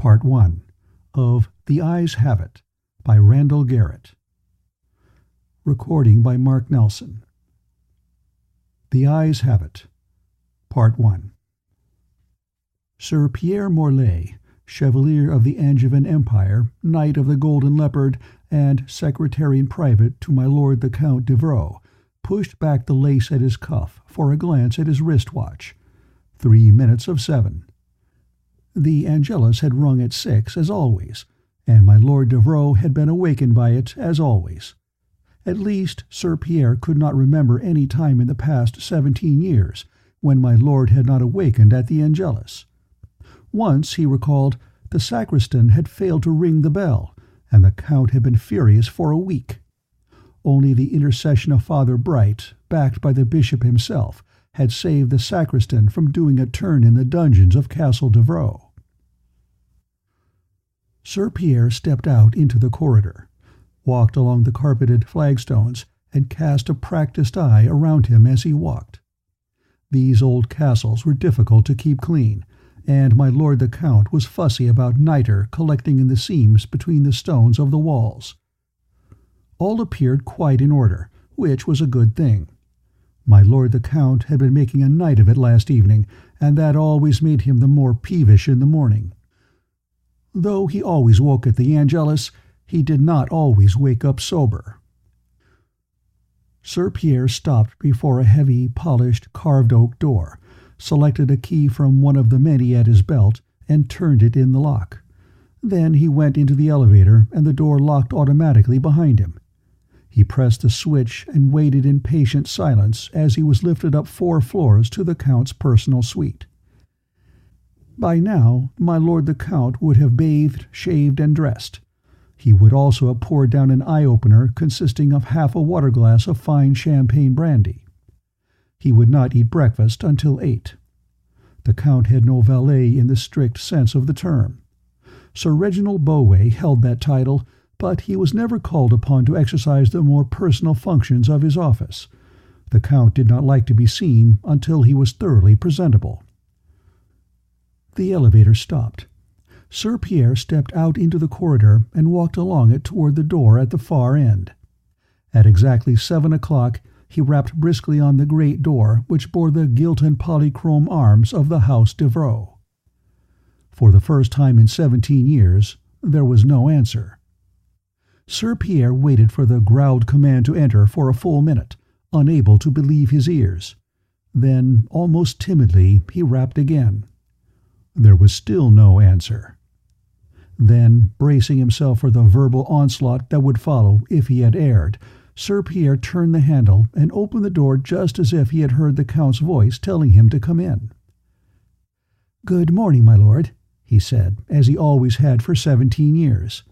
Part 1 of The Eyes Have It by Randall Garrett. Recording by Mark Nelson. The Eyes Have It, Part 1. Sir Pierre Morlaix, Chevalier of the Angevin Empire, Knight of the Golden Leopard, and Secretary-in-Private to my Lord the Count Devereux, pushed back the lace at his cuff for a glance at his wristwatch. 3 minutes of 7. The Angelus had rung at 6, as always, and my Lord Devereux had been awakened by it, as always. At least, Sir Pierre could not remember any time in the past 17 years when my lord had not awakened at the Angelus. Once, he recalled, the sacristan had failed to ring the bell, and the Count had been furious for a week. Only the intercession of Father Bright, backed by the bishop himself, had saved the sacristan from doing a turn in the dungeons of Castle Devereux. Sir Pierre stepped out into the corridor, walked along the carpeted flagstones, and cast a practised eye around him as he walked. These old castles were difficult to keep clean, and my lord the Count was fussy about nitre collecting in the seams between the stones of the walls. All appeared quite in order, which was a good thing. My lord the Count had been making a night of it last evening, and that always made him the more peevish in the morning. Though he always woke at the Angelus, he did not always wake up sober. Sir Pierre stopped before a heavy, polished, carved oak door, selected a key from one of the many at his belt, and turned it in the lock. Then he went into the elevator, and the door locked automatically behind him. He pressed the switch and waited in patient silence as he was lifted up 4 floors to the Count's personal suite. By now, my lord the Count would have bathed, shaved, and dressed. He would also have poured down an eye-opener consisting of half a water-glass of fine champagne brandy. He would not eat breakfast until 8. The Count had no valet in the strict sense of the term. Sir Reginald Boway held that title, but he was never called upon to exercise the more personal functions of his office. The Count did not like to be seen until he was thoroughly presentable. The elevator stopped. Sir Pierre stepped out into the corridor and walked along it toward the door at the far end. At exactly 7 o'clock, he rapped briskly on the great door which bore the gilt and polychrome arms of the House Devereux. For the first time in 17 years, there was no answer. Sir Pierre waited for the growled command to enter for a full minute, unable to believe his ears. Then, almost timidly, he rapped again. There was still no answer. Then, bracing himself for the verbal onslaught that would follow if he had erred, Sir Pierre turned the handle and opened the door just as if he had heard the Count's voice telling him to come in. "Good morning, my lord," he said, as he always had for 17 years.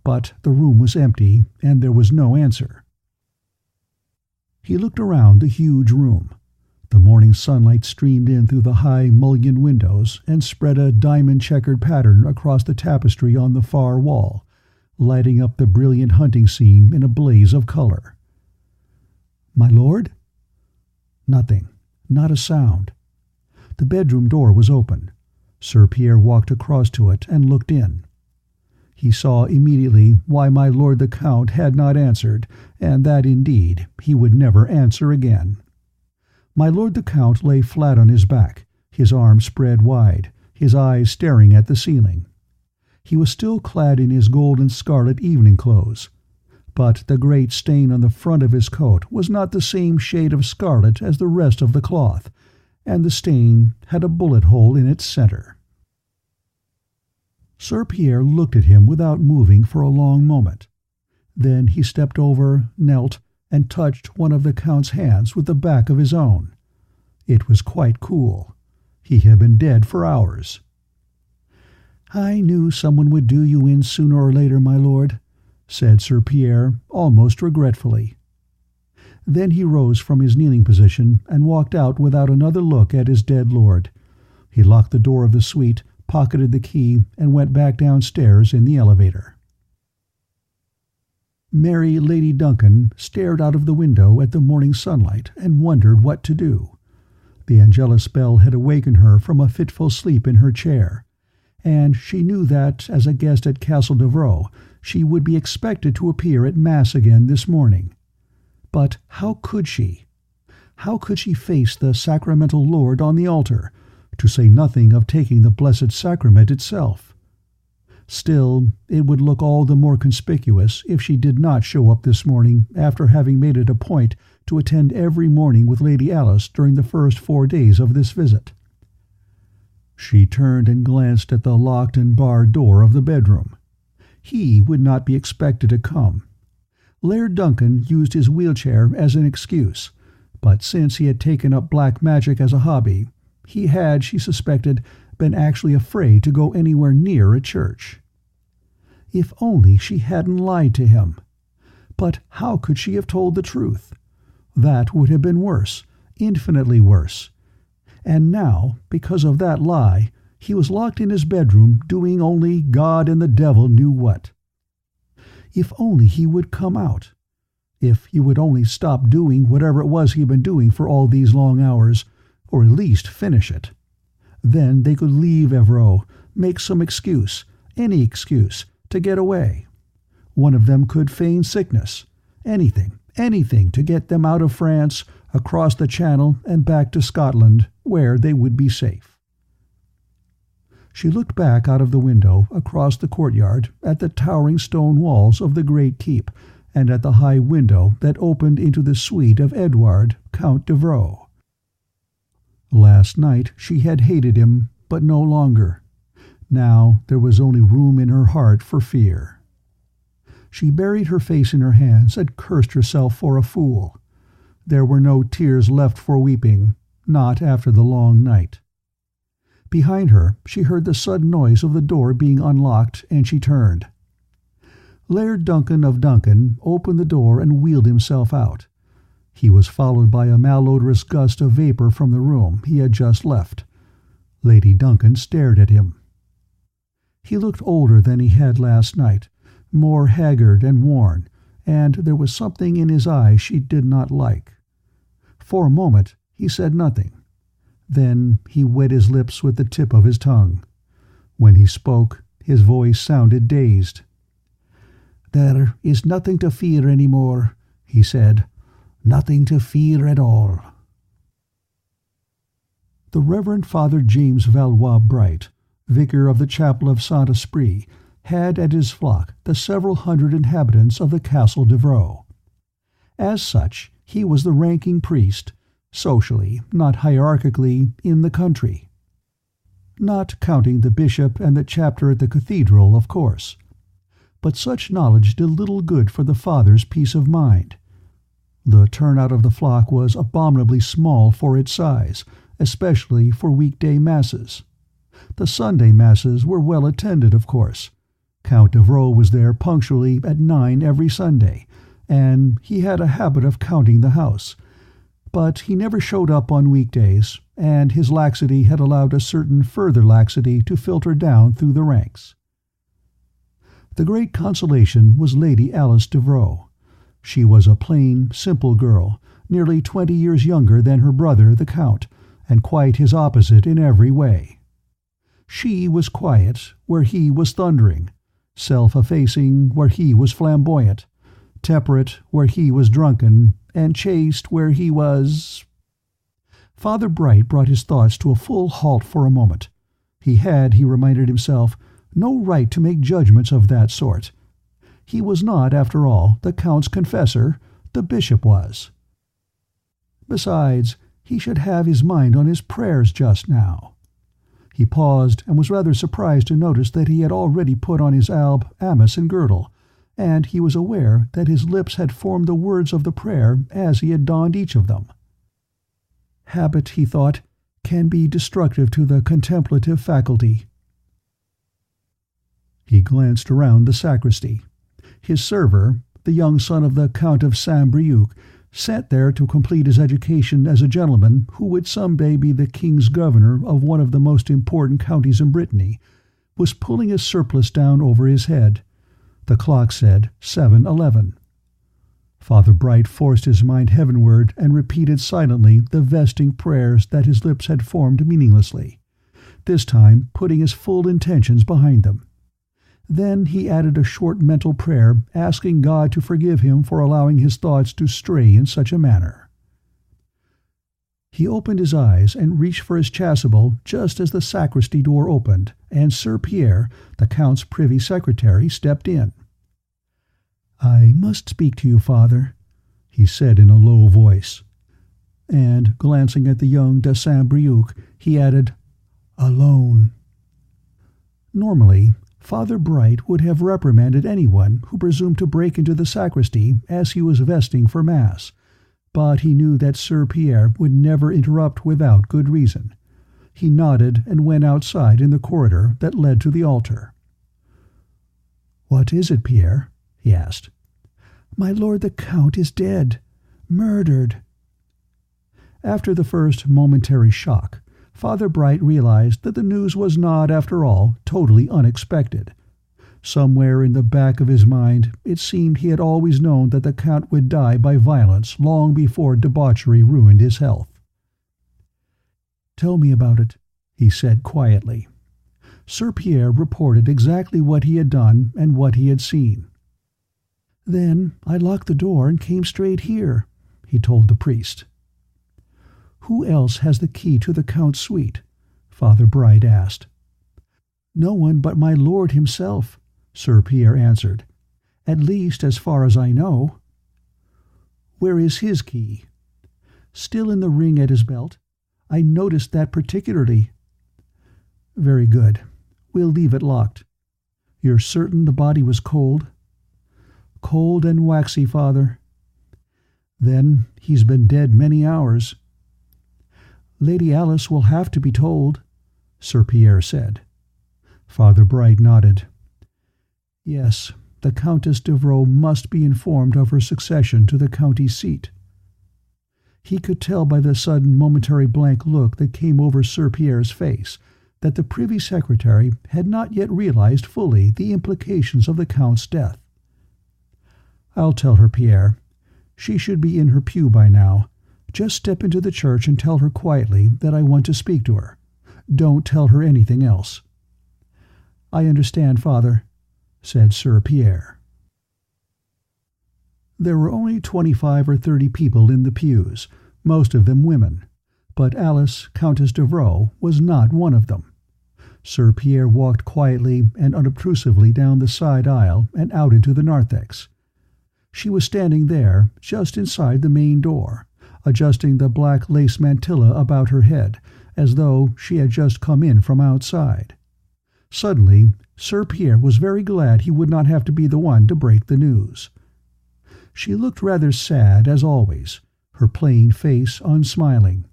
But the room was empty, and there was no answer. He looked around the huge room. The morning sunlight streamed in through the high mullioned windows and spread a diamond-checkered pattern across the tapestry on the far wall, lighting up the brilliant hunting scene in a blaze of color. "My lord?" Nothing. Not a sound. The bedroom door was open. Sir Pierre walked across to it and looked in. He saw immediately why my lord the Count had not answered, and that, indeed, he would never answer again. My lord the Count lay flat on his back, his arms spread wide, his eyes staring at the ceiling. He was still clad in his gold and scarlet evening clothes, but the great stain on the front of his coat was not the same shade of scarlet as the rest of the cloth, and the stain had a bullet hole in its center. Sir Pierre looked at him without moving for a long moment. Then he stepped over, knelt, and touched one of the Count's hands with the back of his own. It was quite cool. He had been dead for hours. "I knew someone would do you in sooner or later, my lord," said Sir Pierre, almost regretfully. Then he rose from his kneeling position and walked out without another look at his dead lord. He locked the door of the suite, pocketed the key, and went back downstairs in the elevator. Mary Lady Duncan stared out of the window at the morning sunlight and wondered what to do. The Angelus bell had awakened her from a fitful sleep in her chair, and she knew that, as a guest at Castle Devereux, she would be expected to appear at Mass again this morning. But how could she? How could she face the sacramental Lord on the altar, to say nothing of taking the Blessed Sacrament itself? Still, it would look all the more conspicuous if she did not show up this morning after having made it a point to attend every morning with Lady Alice during the first 4 days of this visit. She turned and glanced at the locked and barred door of the bedroom. He would not be expected to come. Laird Duncan used his wheelchair as an excuse, but since he had taken up black magic as a hobby, he had, she suspected, been actually afraid to go anywhere near a church. If only she hadn't lied to him. But how could she have told the truth? That would have been worse, infinitely worse. And now, because of that lie, he was locked in his bedroom doing only God and the devil knew what. If only he would come out. If he would only stop doing whatever it was he'd been doing for all these long hours, or at least finish it. Then they could leave Evreux, make some excuse, any excuse, to get away. One of them could feign sickness. Anything to get them out of France, across the Channel, and back to Scotland, where they would be safe. She looked back out of the window, across the courtyard, at the towering stone walls of the great keep, and at the high window that opened into the suite of Edward, Count Devereux. Last night she had hated him, but no longer. Now there was only room in her heart for fear. She buried her face in her hands and cursed herself for a fool. There were no tears left for weeping, not after the long night. Behind her she heard the sudden noise of the door being unlocked, and she turned. Laird Duncan of Duncan opened the door and wheeled himself out. He was followed by a malodorous gust of vapor from the room he had just left. Lady Duncan stared at him. He looked older than he had last night, more haggard and worn, and there was something in his eyes she did not like. For a moment he said nothing. Then he wet his lips with the tip of his tongue. When he spoke, his voice sounded dazed. "There is nothing to fear any more," he said. "Nothing to fear at all." The Reverend Father James Valois Bright, vicar of the chapel of Saint-Esprit, had at his flock the several hundred inhabitants of the Castle Devereux. As such, he was the ranking priest, socially, not hierarchically, in the country. Not counting the bishop and the chapter at the cathedral, of course. But such knowledge did little good for the father's peace of mind. The turnout of the flock was abominably small for its size, especially for weekday masses. The Sunday masses were well attended, of course. Count Devereux was there punctually at 9 every Sunday, and he had a habit of counting the house. But he never showed up on weekdays, and his laxity had allowed a certain further laxity to filter down through the ranks. The great consolation was Lady Alice Devereux. She was a plain, simple girl, nearly 20 years younger than her brother, the Count, and quite his opposite in every way. She was quiet where he was thundering, self-effacing where he was flamboyant, temperate where he was drunken, and chaste where he was— Father Bright brought his thoughts to a full halt for a moment. He had, he reminded himself, no right to make judgments of that sort. He was not, after all, the Count's confessor. The bishop was. Besides, he should have his mind on his prayers just now. He paused and was rather surprised to notice that he had already put on his alb, amice, and girdle, and he was aware that his lips had formed the words of the prayer as he had donned each of them. Habit, he thought, can be destructive to the contemplative faculty. He glanced around the sacristy. His server, the young son of the Count of Saint-Brieuc, sat there to complete his education as a gentleman who would some day be the king's governor of one of the most important counties in Brittany, was pulling his surplice down over his head. The clock said 7:11. Father Bright forced his mind heavenward and repeated silently the vesting prayers that his lips had formed meaninglessly. this time putting his full intentions behind them. Then he added a short mental prayer, asking God to forgive him for allowing his thoughts to stray in such a manner. He opened his eyes and reached for his chasuble just as the sacristy door opened, and Sir Pierre, the Count's privy secretary, stepped in. "I must speak to you, Father," he said in a low voice. And, glancing at the young de Saint-Brieuc, he added, "Alone." Normally, Father Bright would have reprimanded anyone who presumed to break into the sacristy as he was vesting for Mass, but he knew that Sir Pierre would never interrupt without good reason. He nodded and went outside in the corridor that led to the altar. "What is it, Pierre?" he asked. "My lord the Count is dead. Murdered." After the first momentary shock, Father Bright realized that the news was not, after all, totally unexpected. Somewhere in the back of his mind, it seemed he had always known that the Count would die by violence long before debauchery ruined his health. "Tell me about it," he said quietly. Sir Pierre reported exactly what he had done and what he had seen. "Then I locked the door and came straight here," he told the priest. "Who else has the key to the Count's suite?" Father Bright asked. "No one but my lord himself," Sir Pierre answered. "At least as far as I know." "Where is his key?" "Still in the ring at his belt. I noticed that particularly." "Very good. We'll leave it locked. You're certain the body was cold?" "Cold and waxy, Father." "Then he's been dead many hours." "Lady Alice will have to be told," Sir Pierre said. Father Bright nodded. "Yes, the Countess Devereux must be informed of her succession to the county seat." He could tell by the sudden momentary blank look that came over Sir Pierre's face that the privy secretary had not yet realized fully the implications of the Count's death. "I'll tell her, Pierre. She should be in her pew by now. Just step into the church and tell her quietly that I want to speak to her. Don't tell her anything else." "I understand, Father," said Sir Pierre. There were only 25 or 30 people in the pews, most of them women, but Alice, Countess Devereux, was not one of them. Sir Pierre walked quietly and unobtrusively down the side aisle and out into the narthex. She was standing there, just inside the main door, adjusting the black lace mantilla about her head, as though she had just come in from outside. Suddenly, Sir Pierre was very glad he would not have to be the one to break the news. She looked rather sad, as always, her plain face unsmiling.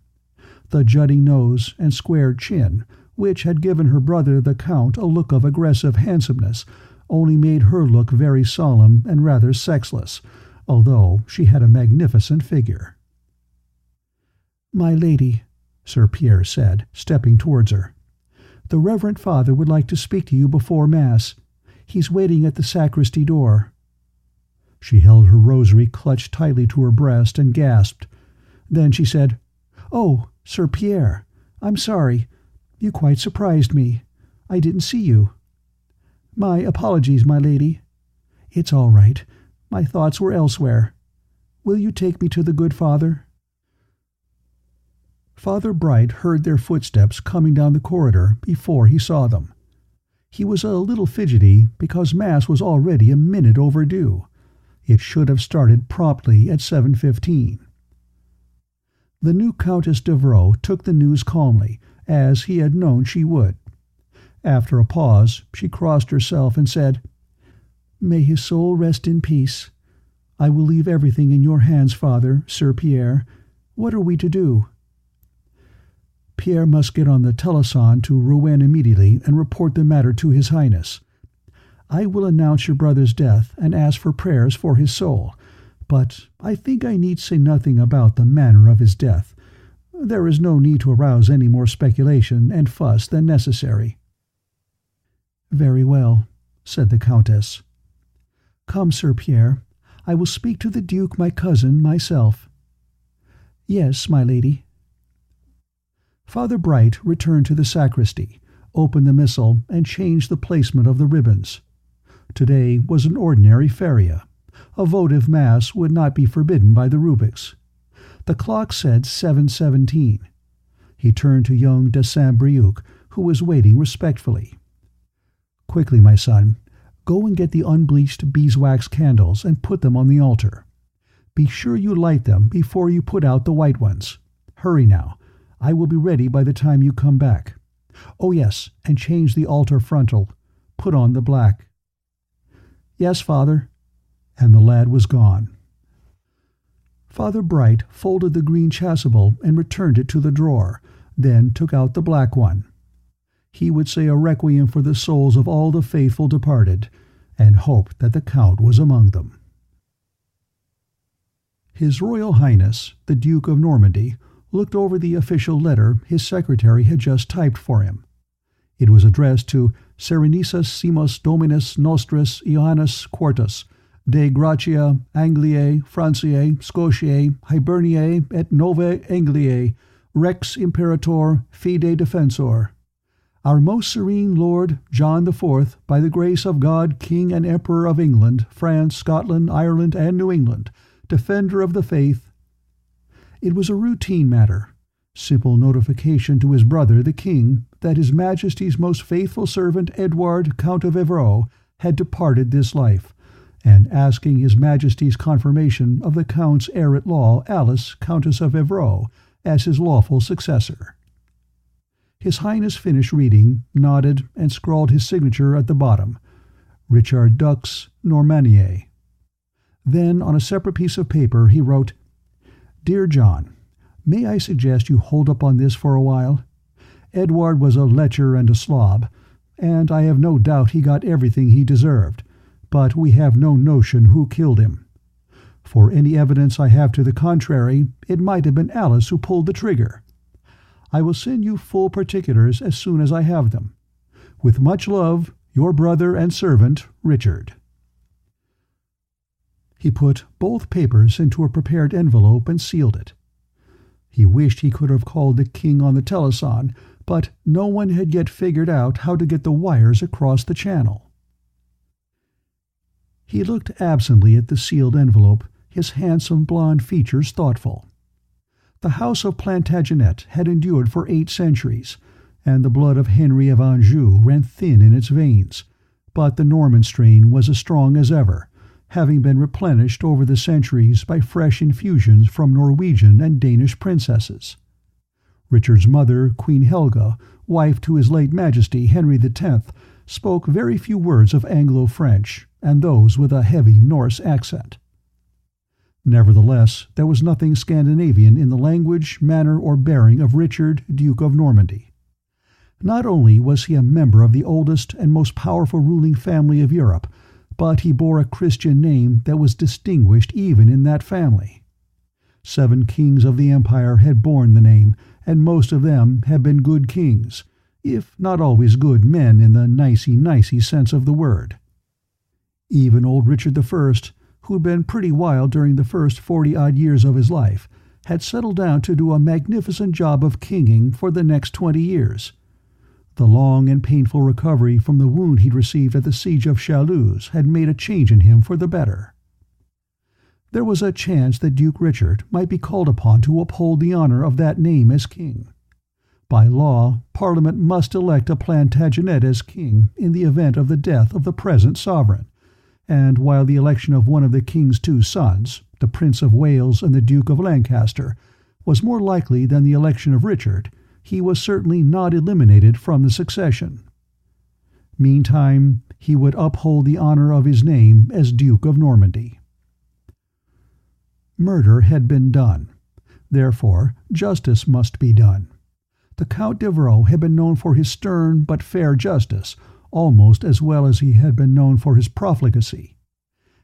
The jutting nose and square chin, which had given her brother the Count a look of aggressive handsomeness, only made her look very solemn and rather sexless, although she had a magnificent figure. "My lady," Sir Pierre said, stepping towards her, "the Reverend Father would like to speak to you before Mass. He's waiting at the sacristy door." She held her rosary clutched tightly to her breast and gasped. Then she said, "Oh, Sir Pierre, I'm sorry. You quite surprised me. I didn't see you." "My apologies, my lady." "It's all right. My thoughts were elsewhere. Will you take me to the good Father?" Father Bright heard their footsteps coming down the corridor before he saw them. He was a little fidgety because Mass was already a minute overdue. It should have started promptly at 7:15. The new Countess Devereux took the news calmly, as he had known she would. After a pause, she crossed herself and said, "May his soul rest in peace. I will leave everything in your hands, Father, Sir Pierre. What are we to do?" "Pierre must get on the telephone to Rouen immediately and report the matter to His Highness. I will announce your brother's death and ask for prayers for his soul, but I think I need say nothing about the manner of his death. There is no need to arouse any more speculation and fuss than necessary." "Very well," said the Countess. "Come, Sir Pierre, I will speak to the Duke, my cousin, myself." "Yes, my lady." Father Bright returned to the sacristy, opened the missal, and changed the placement of the ribbons. Today was an ordinary feria. A votive mass would not be forbidden by the rubrics. The clock said 7:17. He turned to young de Saint-Brieuc, who was waiting respectfully. "Quickly, my son, go and get the unbleached beeswax candles and put them on the altar. Be sure you light them before you put out the white ones. Hurry now. I will be ready by the time you come back. Oh yes, and change the altar frontal. Put on the black." "Yes, Father." And the lad was gone. Father Bright folded the green chasuble and returned it to the drawer, then took out the black one. He would say a requiem for the souls of all the faithful departed, and hoped that the Count was among them. His Royal Highness, the Duke of Normandy, looked over the official letter his secretary had just typed for him. It was addressed to Serenissimos Dominus Nostris Ioannis Quartus, de Gratia Angliae, Franciae, Scotiae, Hiberniae et Novae Angliae, Rex Imperator Fide Defensor. Our most serene Lord John IV, by the grace of God, King and Emperor of England, France, Scotland, Ireland, and New England, defender of the faith. It was a routine matter, simple notification to his brother the king that His Majesty's most faithful servant Edward, Count of Evreux, had departed this life, and asking His Majesty's confirmation of the Count's heir-at-law Alice, Countess of Evreux, as his lawful successor. His Highness finished reading, nodded, and scrawled his signature at the bottom, Richard Dux, Normanier. Then, on a separate piece of paper, he wrote, "Dear John, may I suggest you hold up on this for a while? Edward was a lecher and a slob, and I have no doubt he got everything he deserved, but we have no notion who killed him. For any evidence I have to the contrary, it might have been Alice who pulled the trigger. I will send you full particulars as soon as I have them. With much love, your brother and servant, Richard." He put both papers into a prepared envelope and sealed it. He wished he could have called the king on the telephone, but no one had yet figured out how to get the wires across the channel. He looked absently at the sealed envelope, his handsome blond features thoughtful. The house of Plantagenet had endured for 8 centuries, and the blood of Henry of Anjou ran thin in its veins, but the Norman strain was as strong as ever, having been replenished over the centuries by fresh infusions from Norwegian and Danish princesses. Richard's mother, Queen Helga, wife to his late Majesty Henry X, spoke very few words of Anglo-French, and those with a heavy Norse accent. Nevertheless, there was nothing Scandinavian in the language, manner, or bearing of Richard, Duke of Normandy. Not only was he a member of the oldest and most powerful ruling family of Europe, but he bore a Christian name that was distinguished even in that family. 7 kings of the empire had borne the name, and most of them had been good kings, if not always good men in the nicey-nicey sense of the word. Even old Richard I, who had been pretty wild during the first 40-odd years of his life, had settled down to do a magnificent job of kinging for the next 20 years. The long and painful recovery from the wound he'd received at the siege of Chaluz had made a change in him for the better. There was a chance that Duke Richard might be called upon to uphold the honor of that name as king. By law, Parliament must elect a Plantagenet as king in the event of the death of the present sovereign, and while the election of one of the king's 2 sons, the Prince of Wales and the Duke of Lancaster, was more likely than the election of Richard, he was certainly not eliminated from the succession. Meantime, he would uphold the honor of his name as Duke of Normandy. Murder had been done. Therefore, justice must be done. The Count d'Evreux had been known for his stern but fair justice, almost as well as he had been known for his profligacy.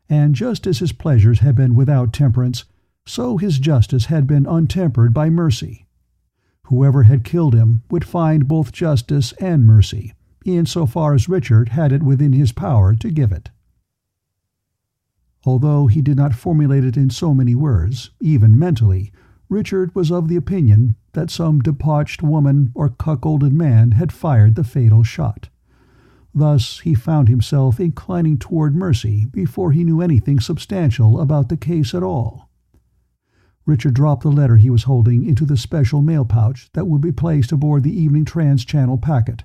And just as his pleasures had been without temperance, so his justice had been untempered by mercy. Whoever had killed him would find both justice and mercy, in so far as Richard had it within his power to give it. Although he did not formulate it in so many words, even mentally, Richard was of the opinion, that some debauched woman or cuckolded man had fired the fatal shot. Thus he found himself inclining toward mercy before he knew anything substantial about the case at all. Richard dropped the letter he was holding into the special mail pouch that would be placed aboard the evening trans-channel packet,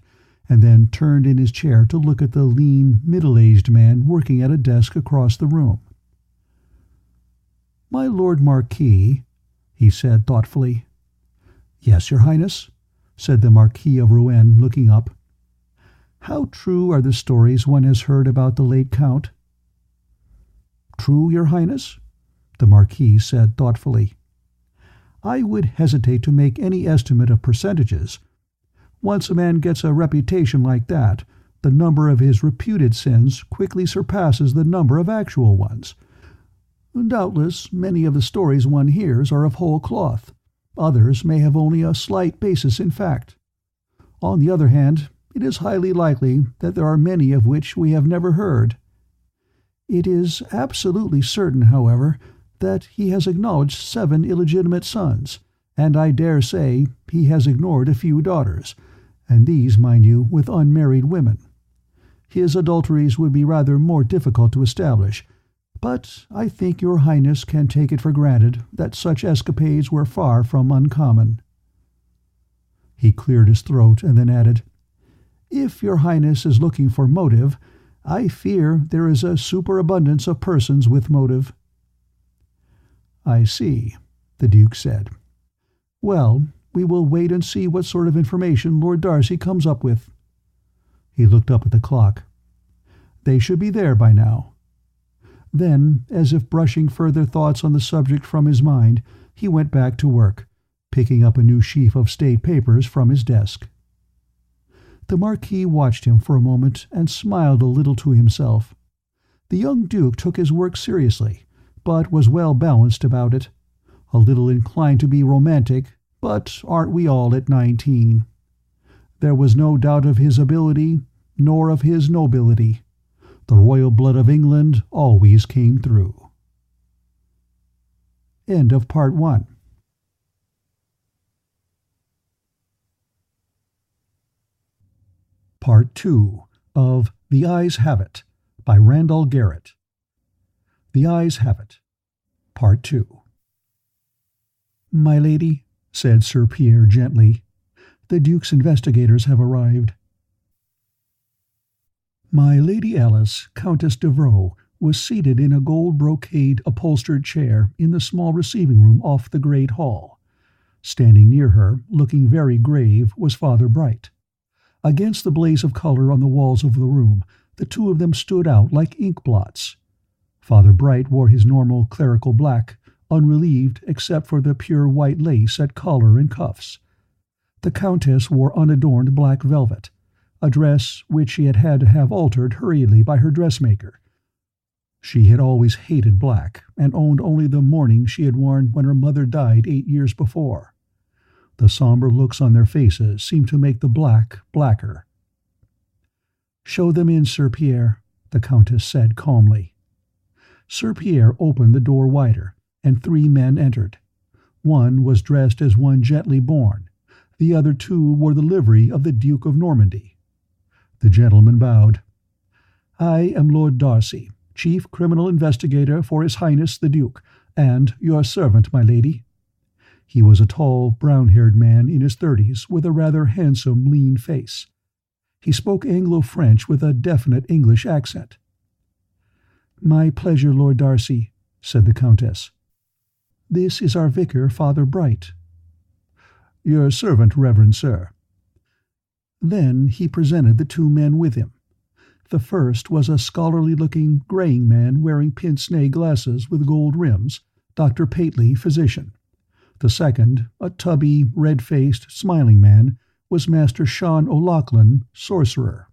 and then turned in his chair to look at the lean, middle-aged man working at a desk across the room. "My Lord Marquis," he said thoughtfully. "Yes, Your Highness," said the Marquis of Rouen, looking up. "How true are the stories one has heard about the late Count?" "True, Your Highness?" the Marquis said thoughtfully. "I would hesitate to make any estimate of percentages. Once a man gets a reputation like that, the number of his reputed sins quickly surpasses the number of actual ones. Doubtless, many of the stories one hears are of whole cloth. Others may have only a slight basis in fact. On the other hand, it is highly likely that there are many of which we have never heard. It is absolutely certain, however, that he has acknowledged 7 illegitimate sons, and I dare say he has ignored a few daughters, and these, mind you, with unmarried women. His adulteries would be rather more difficult to establish, but I think Your Highness can take it for granted that such escapades were far from uncommon." He cleared his throat and then added, "If Your Highness is looking for motive, I fear there is a superabundance of persons with motive." "I see," the Duke said. "Well, we will wait and see what sort of information Lord Darcy comes up with." He looked up at the clock. "They should be there by now." Then, as if brushing further thoughts on the subject from his mind, he went back to work, picking up a new sheaf of state papers from his desk. The Marquis watched him for a moment and smiled a little to himself. The young Duke took his work seriously, but was well balanced about it. A little inclined to be romantic, but aren't we all at 19? There was no doubt of his ability, nor of his nobility. The royal blood of England always came through. End of Part 1. Part 2 of The Eyes Have It by Randall Garrett. The Eyes Have It. Part 2. "My lady," said Sir Pierre gently, "the Duke's investigators have arrived." My Lady Alice, Countess Devereux, was seated in a gold-brocade upholstered chair in the small receiving-room off the great hall. Standing near her, looking very grave, was Father Bright. Against the blaze of color on the walls of the room, the two of them stood out like ink-blots. Father Bright wore his normal clerical black, unrelieved except for the pure white lace at collar and cuffs. The Countess wore unadorned black velvet, a dress which she had had to have altered hurriedly by her dressmaker. She had always hated black, and owned only the mourning she had worn when her mother died 8 years before. The somber looks on their faces seemed to make the black blacker. "Show them in, Sir Pierre," the Countess said calmly. Sir Pierre opened the door wider, and 3 men entered. One was dressed as one gently born. The other 2 wore the livery of the Duke of Normandy. The gentleman bowed. "I am Lord Darcy, Chief Criminal Investigator for His Highness the Duke, and your servant, my lady." He was a tall, brown-haired man in his 30s, with a rather handsome, lean face. He spoke Anglo-French with a definite English accent. "My pleasure, Lord Darcy," said the Countess. "This is our vicar, Father Bright." "Your servant, Reverend Sir." Then he presented the 2 men with him. The first was a scholarly-looking, graying man wearing pince-nez glasses with gold rims, Dr. Pateley, physician. The second, a tubby, red-faced, smiling man, was Master Sean O'Loughlin, sorcerer.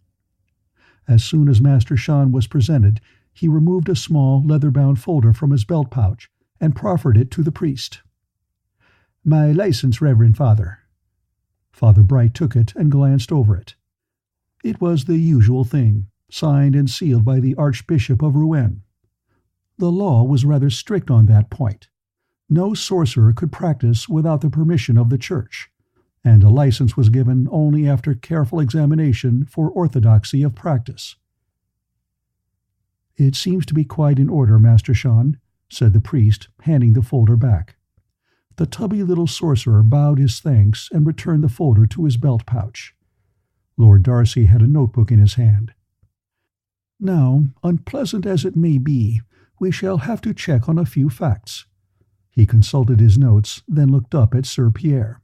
As soon as Master Sean was presented, he removed a small, leather-bound folder from his belt pouch and proffered it to the priest. "My license, Reverend Father." Father Bright took it and glanced over it. It was the usual thing, signed and sealed by the Archbishop of Rouen. The law was rather strict on that point. No sorcerer could practice without the permission of the Church, and a license was given only after careful examination for orthodoxy of practice. "It seems to be quite in order, Master Sean," said the priest, handing the folder back. The tubby little sorcerer bowed his thanks and returned the folder to his belt pouch. Lord Darcy had a notebook in his hand. "Now, unpleasant as it may be, we shall have to check on a few facts." He consulted his notes, then looked up at Sir Pierre.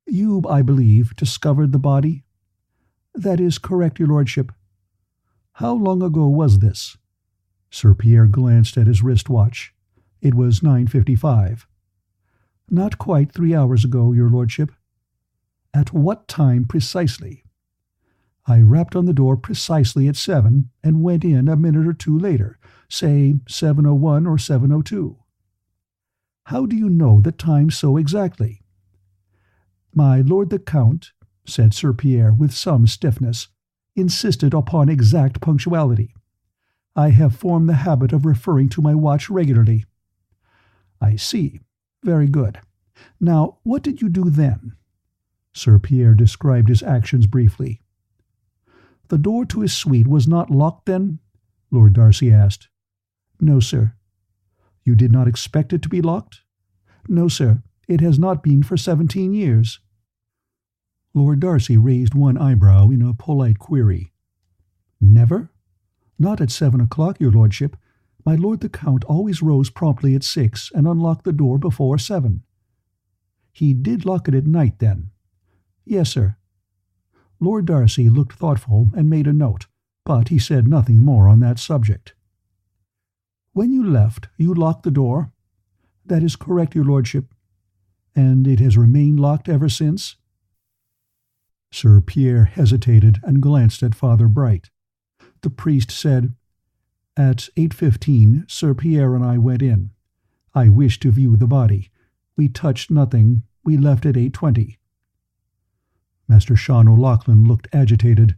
"You, I believe, discovered the body?" "That is correct, your lordship." "How long ago was this?" Sir Pierre glanced at his wristwatch. It was 9:55. "Not quite 3 hours ago, your lordship." "At what time precisely?" "I rapped on the door precisely at 7 and went in a minute or two later, say 7:01 or 7:02. "How do you know the time so exactly?" "My lord the Count," said Sir Pierre with some stiffness, "insisted upon exact punctuality. I have formed the habit of referring to my watch regularly." "I see. Very good. Now, what did you do then?" Sir Pierre described his actions briefly. "The door to his suite was not locked then?" Lord Darcy asked. "No, sir." "You did not expect it to be locked?" "No, sir. It has not been for 17 years. Lord Darcy raised one eyebrow in a polite query. "Never?" "Not at 7 o'clock, your lordship. My lord the Count always rose promptly at 6 and unlocked the door before 7. "He did lock it at night, then?" "Yes, sir." Lord Darcy looked thoughtful and made a note, but he said nothing more on that subject. "When you left, you locked the door?" "That is correct, your lordship." "And it has remained locked ever since?" Sir Pierre hesitated and glanced at Father Bright. The priest said, "At 8:15, Sir Pierre and I went in. I wished to view the body. We touched nothing. We left at 8:20. Master Sean O'Loughlin looked agitated.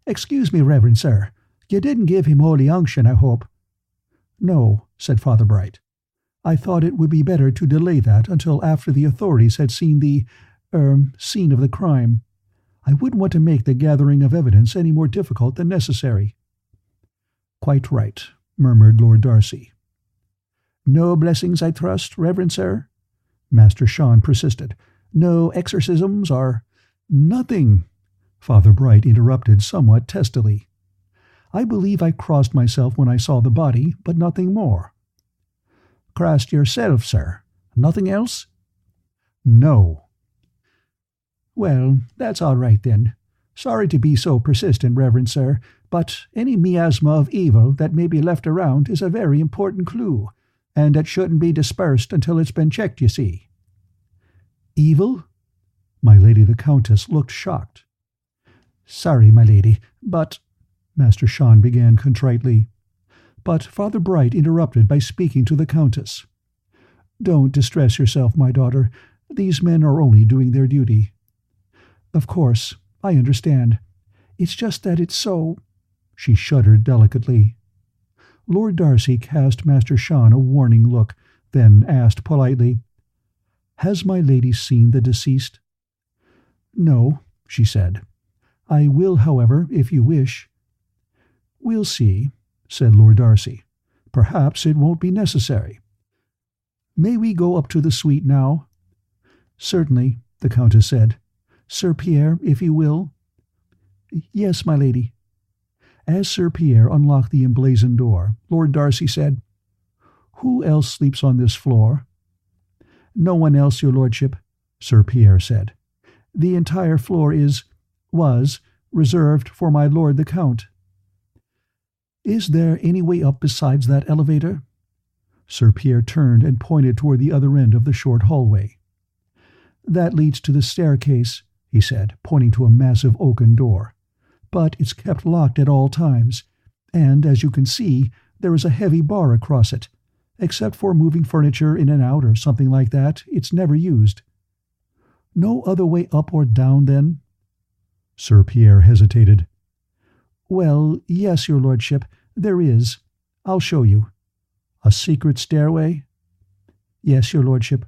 Excuse me, Reverend Sir. You didn't give him holy unction, I hope?" "No," said Father Bright. "I thought it would be better to delay that until after the authorities had seen the scene of the crime. I wouldn't want to make the gathering of evidence any more difficult than necessary." "Quite right," murmured Lord Darcy. "No blessings, I trust, Reverend Sir?" Master Sean persisted. "No exorcisms or—" "Nothing," Father Bright interrupted somewhat testily. "I believe I crossed myself when I saw the body, but nothing more." "Crossed yourself, sir? Nothing else?" "No." "Well, that's all right then. Sorry to be so persistent, Reverend Sir, but any miasma of evil that may be left around is a very important clue, and it shouldn't be dispersed until it's been checked, you see." "Evil?" My lady the Countess looked shocked. "Sorry, my lady, but—" Master Sean began contritely. But Father Bright interrupted by speaking to the Countess. "Don't distress yourself, my daughter. These men are only doing their duty." "Of course, I understand. It's just that it's so—" She shuddered delicately. Lord Darcy cast Master Sean a warning look, then asked politely, "Has my lady seen the deceased?" "No," she said. "I will, however, if you wish." "We'll see," said Lord Darcy. "Perhaps it won't be necessary. May we go up to the suite now?" "Certainly," the Countess said. "Sir Pierre, if you will." "Yes, my lady." As Sir Pierre unlocked the emblazoned door, Lord Darcy said, "Who else sleeps on this floor?" "No one else, your lordship," Sir Pierre said. "The entire floor was reserved for my lord the Count." "Is there any way up besides that elevator?" Sir Pierre turned and pointed toward the other end of the short hallway. "That leads to the staircase," he said, pointing to a massive oaken door. "But it's kept locked at all times, and, as you can see, there is a heavy bar across it. Except for moving furniture in and out or something like that, it's never used." "No other way up or down, then?" Sir Pierre hesitated. "Well, yes, your lordship, there is. I'll show you." "A secret stairway?" Yes, your lordship.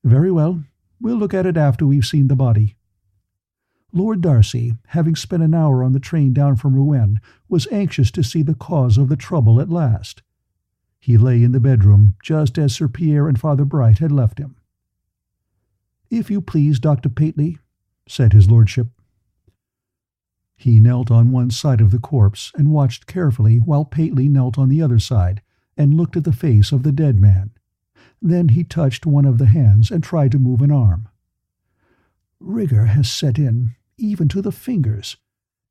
Very well. We'll look at it after we've seen the body. Lord Darcy, having spent an hour on the train down from Rouen, was anxious to see the cause of the trouble at last. He lay in the bedroom, just as Sir Pierre and Father Bright had left him. "If you please, Dr. Pateley," said his lordship. He knelt on one side of the corpse and watched carefully while Pateley knelt on the other side and looked at the face of the dead man. Then he touched one of the hands and tried to move an arm. "Rigor has set in, even to the fingers.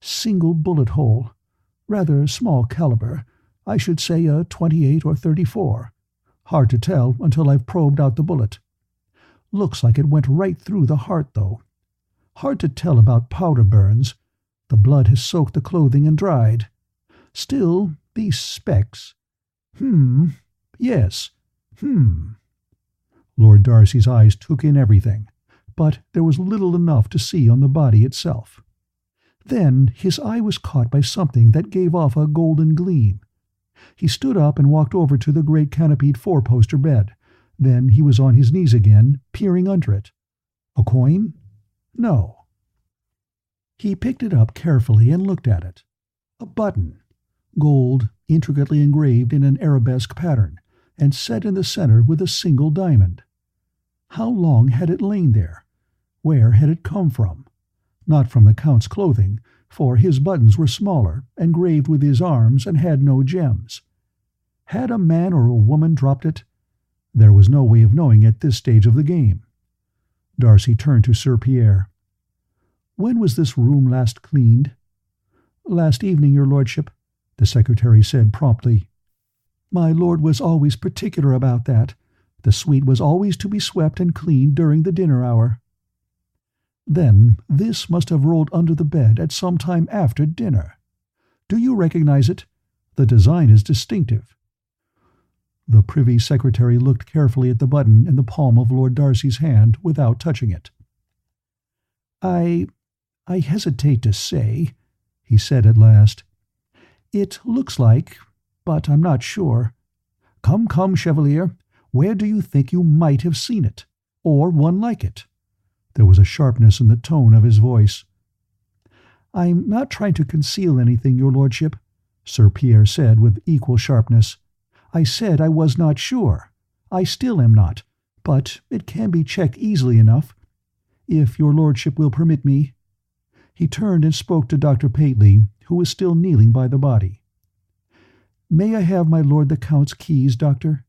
Single bullet hole. Rather small caliber. I should say a 28 or 34. Hard to tell until I've probed out the bullet. Looks like it went right through the heart, though. Hard to tell about powder burns. The blood has soaked the clothing and dried. Still, these specks. Yes. Lord Darcy's eyes took in everything, but there was little enough to see on the body itself. Then his eye was caught by something that gave off a golden gleam. He stood up and walked over to the great canopied four-poster bed. Then he was on his knees again, peering under it. A coin? No. He picked it up carefully and looked at it. A button. Gold, intricately engraved in an arabesque pattern, and set in the center with a single diamond. How long had it lain there? Where had it come from? Not from the Count's clothing, for his buttons were smaller, engraved with his arms, and had no gems. Had a man or a woman dropped it? There was no way of knowing at this stage of the game. Darcy turned to Sir Pierre. "When was this room last cleaned?" "Last evening, your lordship," the secretary said promptly. "My lord was always particular about that. The suite was always to be swept and cleaned during the dinner hour." "Then this must have rolled under the bed at some time after dinner. Do you recognize it? The design is distinctive." The Privy Secretary looked carefully at the button in the palm of Lord Darcy's hand without touching it. I hesitate to say," he said at last. "It looks like, but I'm not sure. Come, Chevalier, where do you think you might have seen it, or one like it?" There was a sharpness in the tone of his voice. "I'm not trying to conceal anything, your lordship," Sir Pierre said with equal sharpness. "I said I was not sure. I still am not, but it can be checked easily enough. If your lordship will permit me." He turned and spoke to Dr. Pateley, who was still kneeling by the body. "May I have my lord the Count's keys, doctor?"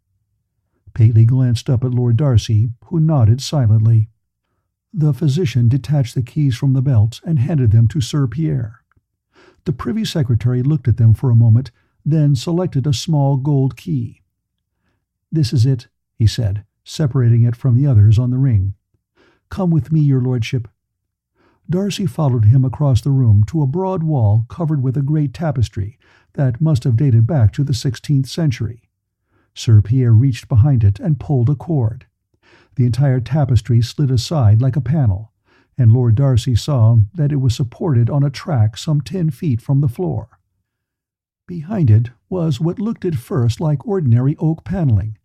Pateley glanced up at Lord Darcy, who nodded silently. The physician detached the keys from the belt and handed them to Sir Pierre. The Privy Secretary looked at them for a moment, then selected a small gold key. "This is it," he said, separating it from the others on the ring. "Come with me, your lordship." Darcy followed him across the room to a broad wall covered with a great tapestry that must have dated back to the 16th century. Sir Pierre reached behind it and pulled a cord. The entire tapestry slid aside like a panel, and Lord Darcy saw that it was supported on a track some 10 feet from the floor. Behind it was what looked at first like ordinary oak paneling,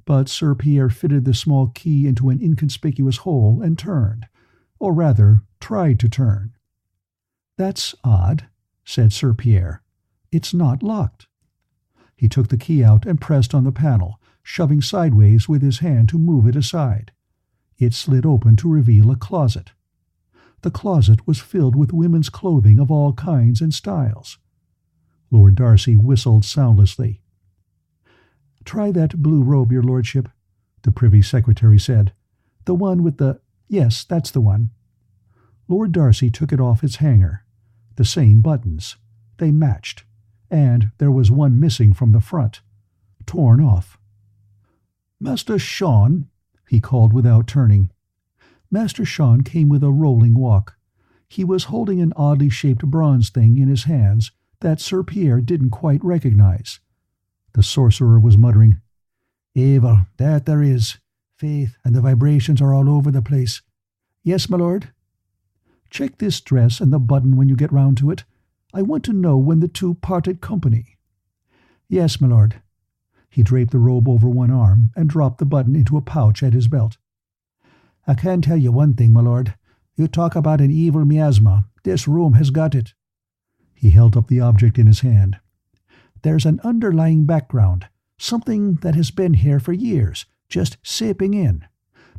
but Sir Pierre fitted the small key into an inconspicuous hole and turned, or rather tried to turn. "That's odd," said Sir Pierre. "It's not locked." He took the key out and pressed on the panel, shoving sideways with his hand to move it aside. It slid open to reveal a closet. The closet was filled with women's clothing of all kinds and styles. Lord Darcy whistled soundlessly. "Try that blue robe, your lordship," the Privy Secretary said. "The one with the— Yes, that's the one." Lord Darcy took it off its hanger. The same buttons. They matched, and there was one missing from the front, torn off. "Master Sean," he called without turning. Master Sean came with a rolling walk. He was holding an oddly shaped bronze thing in his hands that Sir Pierre didn't quite recognize. The sorcerer was muttering, "Evil, that there is. Faith, and the vibrations are all over the place. Yes, my lord?" "Check this dress and the button when you get round to it. I want to know when the two parted company." "Yes, my lord." He draped the robe over one arm and dropped the button into a pouch at his belt. "I can tell you one thing, my lord. You talk about an evil miasma. This room has got it." He held up the object in his hand. "There's an underlying background, something that has been here for years, just seeping in.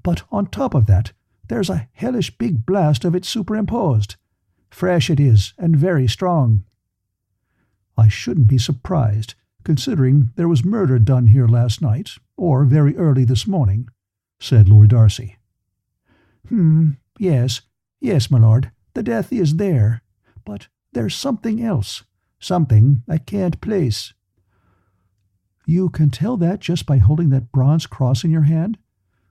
But on top of that, there's a hellish big blast of it superimposed. Fresh it is, and very strong." "I shouldn't be surprised, considering there was murder done here last night, or very early this morning," said Lord Darcy. Yes, my lord, the death is there. But there's something else, something I can't place." "You can tell that just by holding that bronze cross in your hand?"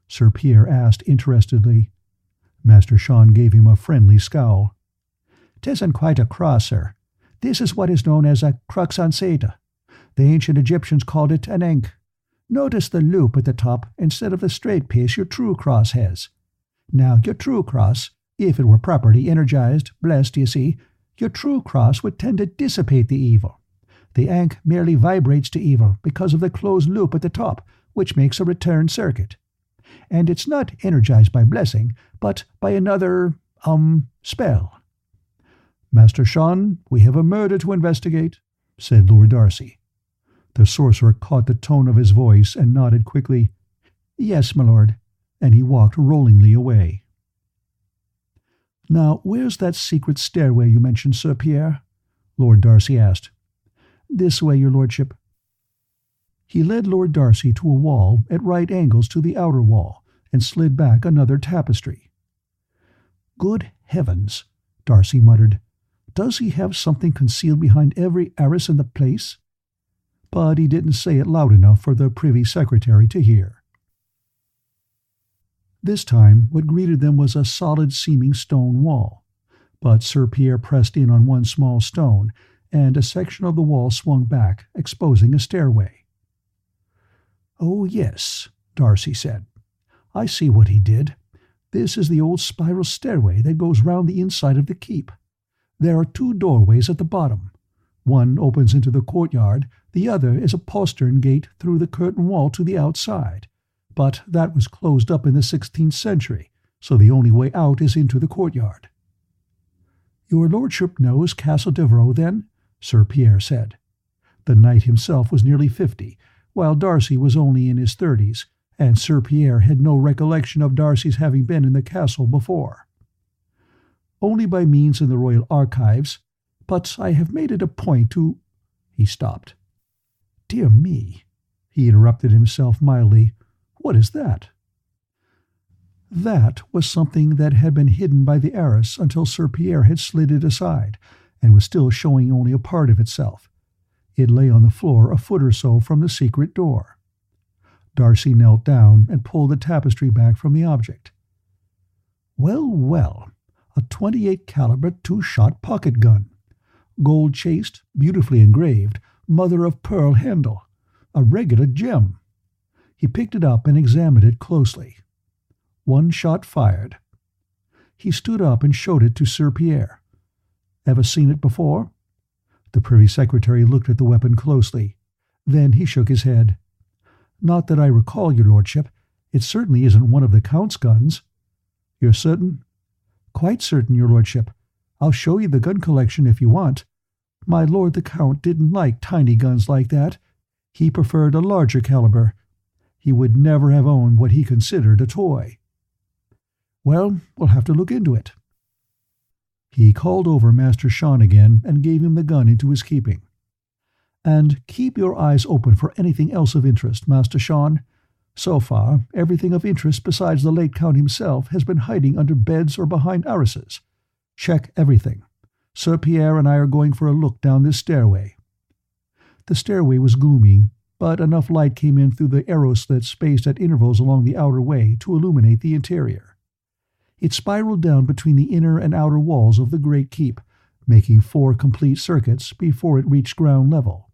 Sir Pierre asked interestedly. Master Sean gave him a friendly scowl. "'Tisn't quite a cross, sir. This is what is known as a crux ansata. The ancient Egyptians called it an ankh. Notice the loop at the top instead of the straight piece your true cross has. Now, your true cross, if it were properly energized, blessed, you see, your true cross would tend to dissipate the evil. The ankh merely vibrates to evil because of the closed loop at the top, which makes a return circuit. And it's not energized by blessing, but by another, spell." "Master Sean, we have a murder to investigate," said Lord Darcy. The sorcerer caught the tone of his voice and nodded quickly. "Yes, my lord," and he walked rollingly away. "Now, where's that secret stairway you mentioned, Sir Pierre?" Lord Darcy asked. "This way, your lordship." He led Lord Darcy to a wall at right angles to the outer wall, and slid back another tapestry. "Good heavens," Darcy muttered. "Does he have something concealed behind every arras in the place?" But he didn't say it loud enough for the Privy Secretary to hear. This time what greeted them was a solid-seeming stone wall, but Sir Pierre pressed in on one small stone, and a section of the wall swung back, exposing a stairway. "Oh, yes," Darcy said. "I see what he did. This is the old spiral stairway that goes round the inside of the keep. There are two doorways at the bottom. One opens into the courtyard, the other is a postern gate through the curtain wall to the outside. But that was closed up in the 16th century, so the only way out is into the courtyard." "Your lordship knows Castle Devereux, then?" Sir Pierre said. The knight himself was nearly 50, while Darcy was only in his 30s, and Sir Pierre had no recollection of Darcy's having been in the castle before. "Only by means in the royal archives, but I have made it a point to—" He stopped. "Dear me," he interrupted himself mildly. "What is that?" That was something that had been hidden by the arras until Sir Pierre had slid it aside, and was still showing only a part of itself. It lay on the floor a foot or so from the secret door. Darcy knelt down and pulled the tapestry back from the object. "Well, well, a .28 caliber two-shot pocket gun. Gold chased, beautifully engraved, mother-of-pearl handle. A regular gem." He picked it up and examined it closely. One shot fired. He stood up and showed it to Sir Pierre. "Ever seen it before?" The Privy Secretary looked at the weapon closely. Then he shook his head. "Not that I recall, your lordship. It certainly isn't one of the Count's guns." "You're certain?" "Quite certain, your lordship. I'll show you the gun collection if you want. My lord the Count didn't like tiny guns like that. He preferred a larger caliber. He would never have owned what he considered a toy." "Well, we'll have to look into it." He called over Master Sean again and gave him the gun into his keeping. "And keep your eyes open for anything else of interest, Master Sean. So far, everything of interest besides the late Count himself has been hiding under beds or behind arrases. Check everything. Sir Pierre and I are going for a look down this stairway." The stairway was gloomy, but enough light came in through the arrow slits spaced at intervals along the outer way to illuminate the interior. It spiraled down between the inner and outer walls of the great keep, making 4 complete circuits before it reached ground level.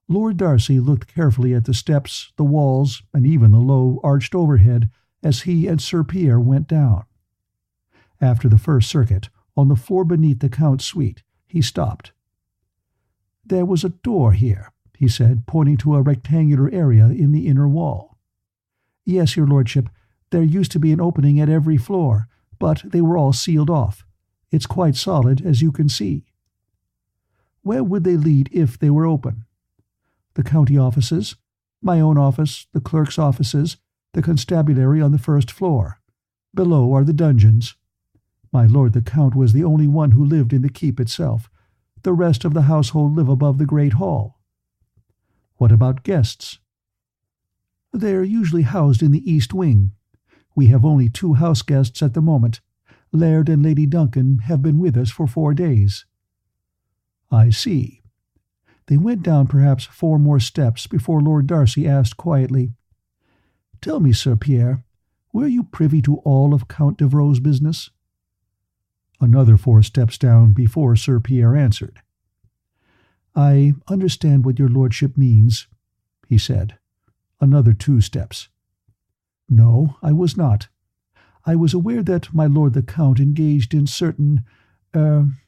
Lord Darcy looked carefully at the steps, the walls, and even the low, arched overhead as he and Sir Pierre went down. After the first circuit, on the floor beneath the Count's suite, he stopped. "There was a door here. he said, pointing to a rectangular area in the inner wall. "Yes, your lordship, there used to be an opening at every floor, but they were all sealed off. It's quite solid, as you can see." "Where would they lead if they were open?" "The county offices, my own office, the clerk's offices, the constabulary on the first floor. Below are the dungeons. My lord the Count was the only one who lived in the keep itself. The rest of the household live above the great hall." "What about guests?" "They're usually housed in the east wing. We have only 2 house guests at the moment. Laird and Lady Duncan have been with us for 4 days." "I see." They went down perhaps 4 more steps before Lord Darcy asked quietly, "Tell me, Sir Pierre, were you privy to all of Count Devereux's business?" Another 4 steps down before Sir Pierre answered. "I understand what your lordship means," he said. Another 2 steps. "No, I was not. I was aware that my lord the Count engaged in certain,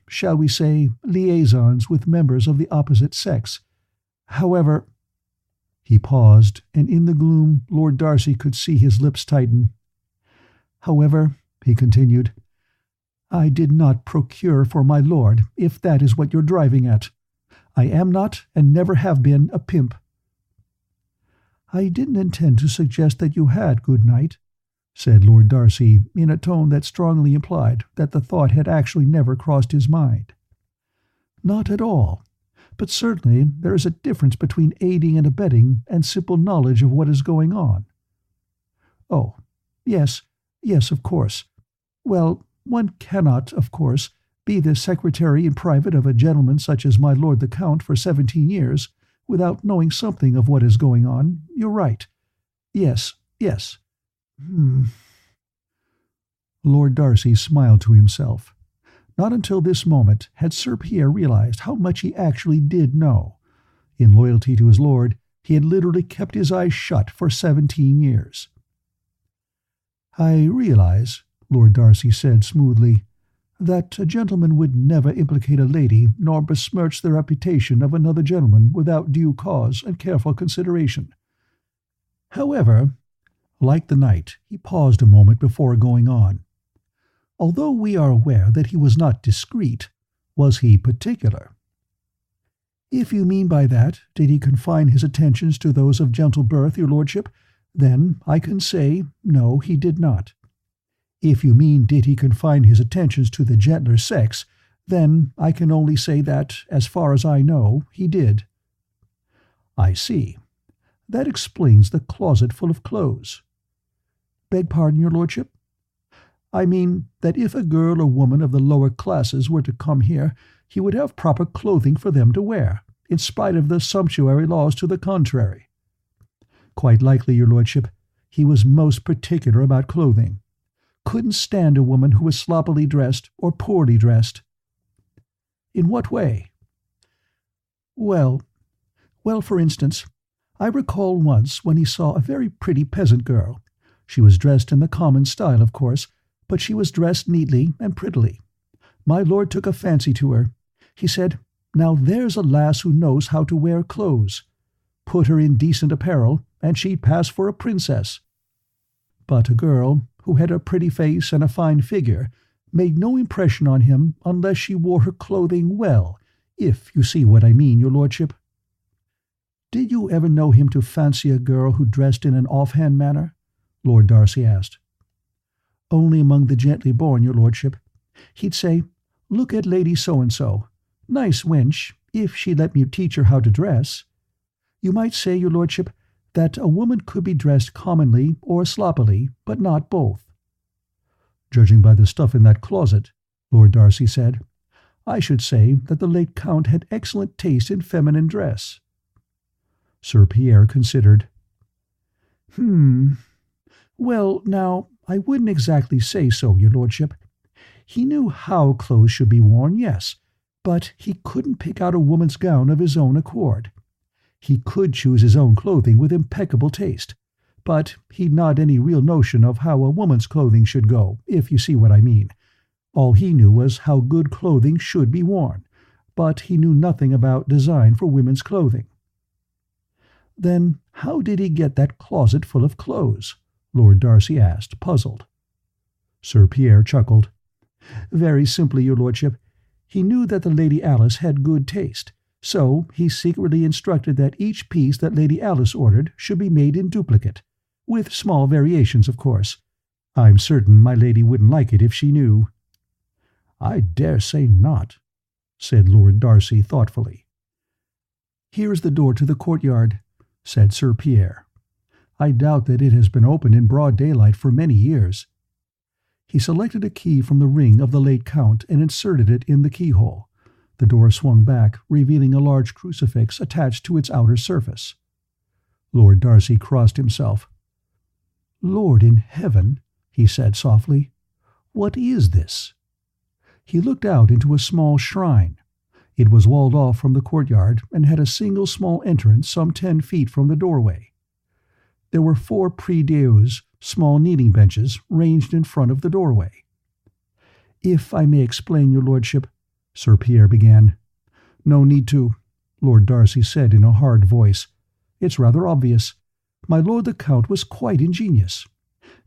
shall we say, liaisons with members of the opposite sex. However—" He paused, and in the gloom Lord Darcy could see his lips tighten. "However," he continued, "I did not procure for my lord, if that is what you're driving at. I am not, and never have been, a pimp." "I didn't intend to suggest that you had, good knight," said Lord Darcy, in a tone that strongly implied that the thought had actually never crossed his mind. "Not at all. But certainly there is a difference between aiding and abetting and simple knowledge of what is going on." "Oh, yes, of course. Well, one cannot, of course, be the secretary in private of a gentleman such as my lord the Count for 17 years, without knowing something of what is going on. You're right. Yes. Lord Darcy smiled to himself. Not until this moment had Sir Pierre realized how much he actually did know. In loyalty to his lord, he had literally kept his eyes shut for 17 years. "I realize," Lord Darcy said smoothly, "that a gentleman would never implicate a lady nor besmirch the reputation of another gentleman without due cause and careful consideration. However," like the knight, he paused a moment before going on, "although we are aware that he was not discreet, was he particular?" "If you mean by that, did he confine his attentions to those of gentle birth, your lordship, then I can say, no, he did not. If you mean did he confine his attentions to the gentler sex, then I can only say that, as far as I know, he did." "I see. That explains the closet full of clothes." "Beg pardon, your lordship?" "I mean that if a girl or woman of the lower classes were to come here, he would have proper clothing for them to wear, in spite of the sumptuary laws to the contrary." "Quite likely, your lordship. He was most particular about clothing. Couldn't stand a woman who was sloppily dressed or poorly dressed." "In what way?" Well, for instance, I recall once when he saw a very pretty peasant girl. She was dressed in the common style, of course, but she was dressed neatly and prettily. My lord took a fancy to her. He said, 'Now there's a lass who knows how to wear clothes. Put her in decent apparel, and she'd pass for a princess.' But a girl who had a pretty face and a fine figure made no impression on him unless she wore her clothing well, if you see what I mean, your lordship." "Did you ever know him to fancy a girl who dressed in an offhand manner?" Lord Darcy asked. "Only among the gently born, your lordship. He'd say, 'Look at Lady So-and-so. Nice wench, if she'd let me teach her how to dress.' You might say, your lordship, that a woman could be dressed commonly or sloppily, but not both." "Judging by the stuff in that closet," Lord Darcy said, "I should say that the late Count had excellent taste in feminine dress." Sir Pierre considered. Well, now, I wouldn't exactly say so, your lordship. He knew how clothes should be worn, yes, but he couldn't pick out a woman's gown of his own accord. He could choose his own clothing with impeccable taste, but he'd not any real notion of how a woman's clothing should go, if you see what I mean. All he knew was how good clothing should be worn, but he knew nothing about design for women's clothing. "Then how did he get that closet full of clothes?" Lord Darcy asked, puzzled. Sir Pierre chuckled. "Very simply, your lordship. He knew that the Lady Alice had good taste, so he secretly instructed that each piece that Lady Alice ordered should be made in duplicate, with small variations, of course. I'm certain my lady wouldn't like it if she knew." "I dare say not," said Lord Darcy thoughtfully. "Here is the door to the courtyard," said Sir Pierre. "I doubt that it has been opened in broad daylight for many years." He selected a key from the ring of the late Count and inserted it in the keyhole. The door swung back, revealing a large crucifix attached to its outer surface. Lord Darcy crossed himself. "Lord in heaven," he said softly, "what is this?" He looked out into a small shrine. It was walled off from the courtyard and had a single small entrance some 10 feet from the doorway. There were 4 prie-dieux, small kneeling benches, ranged in front of the doorway. "If I may explain, your lordship," Sir Pierre began. "No need to," Lord Darcy said in a hard voice. "It's rather obvious. My lord the Count was quite ingenious.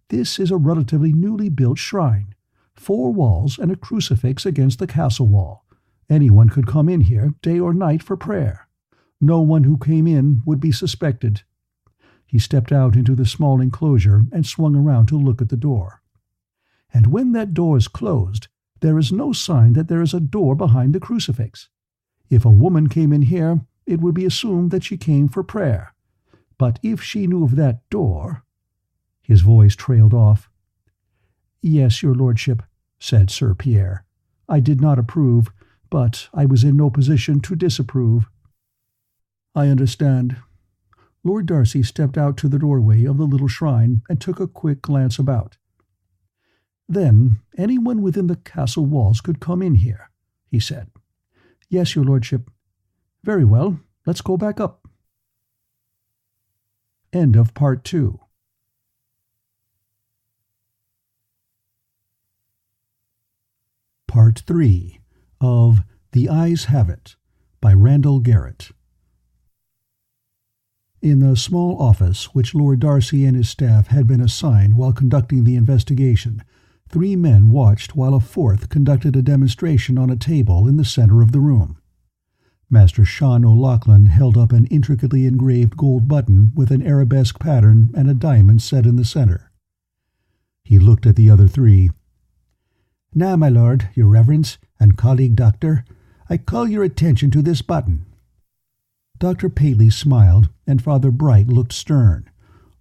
This is a relatively newly built shrine. 4 walls and a crucifix against the castle wall. Anyone could come in here, day or night, for prayer. No one who came in would be suspected." He stepped out into the small enclosure and swung around to look at the door. "And when that door is closed, there is no sign that there is a door behind the crucifix. If a woman came in here, it would be assumed that she came for prayer. But if she knew of that door—" His voice trailed off. "Yes, your lordship," said Sir Pierre. "I did not approve, but I was in no position to disapprove." "I understand." Lord Darcy stepped out to the doorway of the little shrine and took a quick glance about. "Then anyone within the castle walls could come in here," he said. "Yes, your lordship." "Very well, let's go back up." End of Part 2. Part 3 of The Eyes Have It by Randall Garrett. In the small office which Lord Darcy and his staff had been assigned while conducting the investigation, 3 men watched while a 4th conducted a demonstration on a table in the center of the room. Master Sean O'Loughlin held up an intricately engraved gold button with an arabesque pattern and a diamond set in the center. He looked at the other 3. "Now, my lord, your reverence, and colleague doctor, I call your attention to this button." Dr. Paley smiled, and Father Bright looked stern.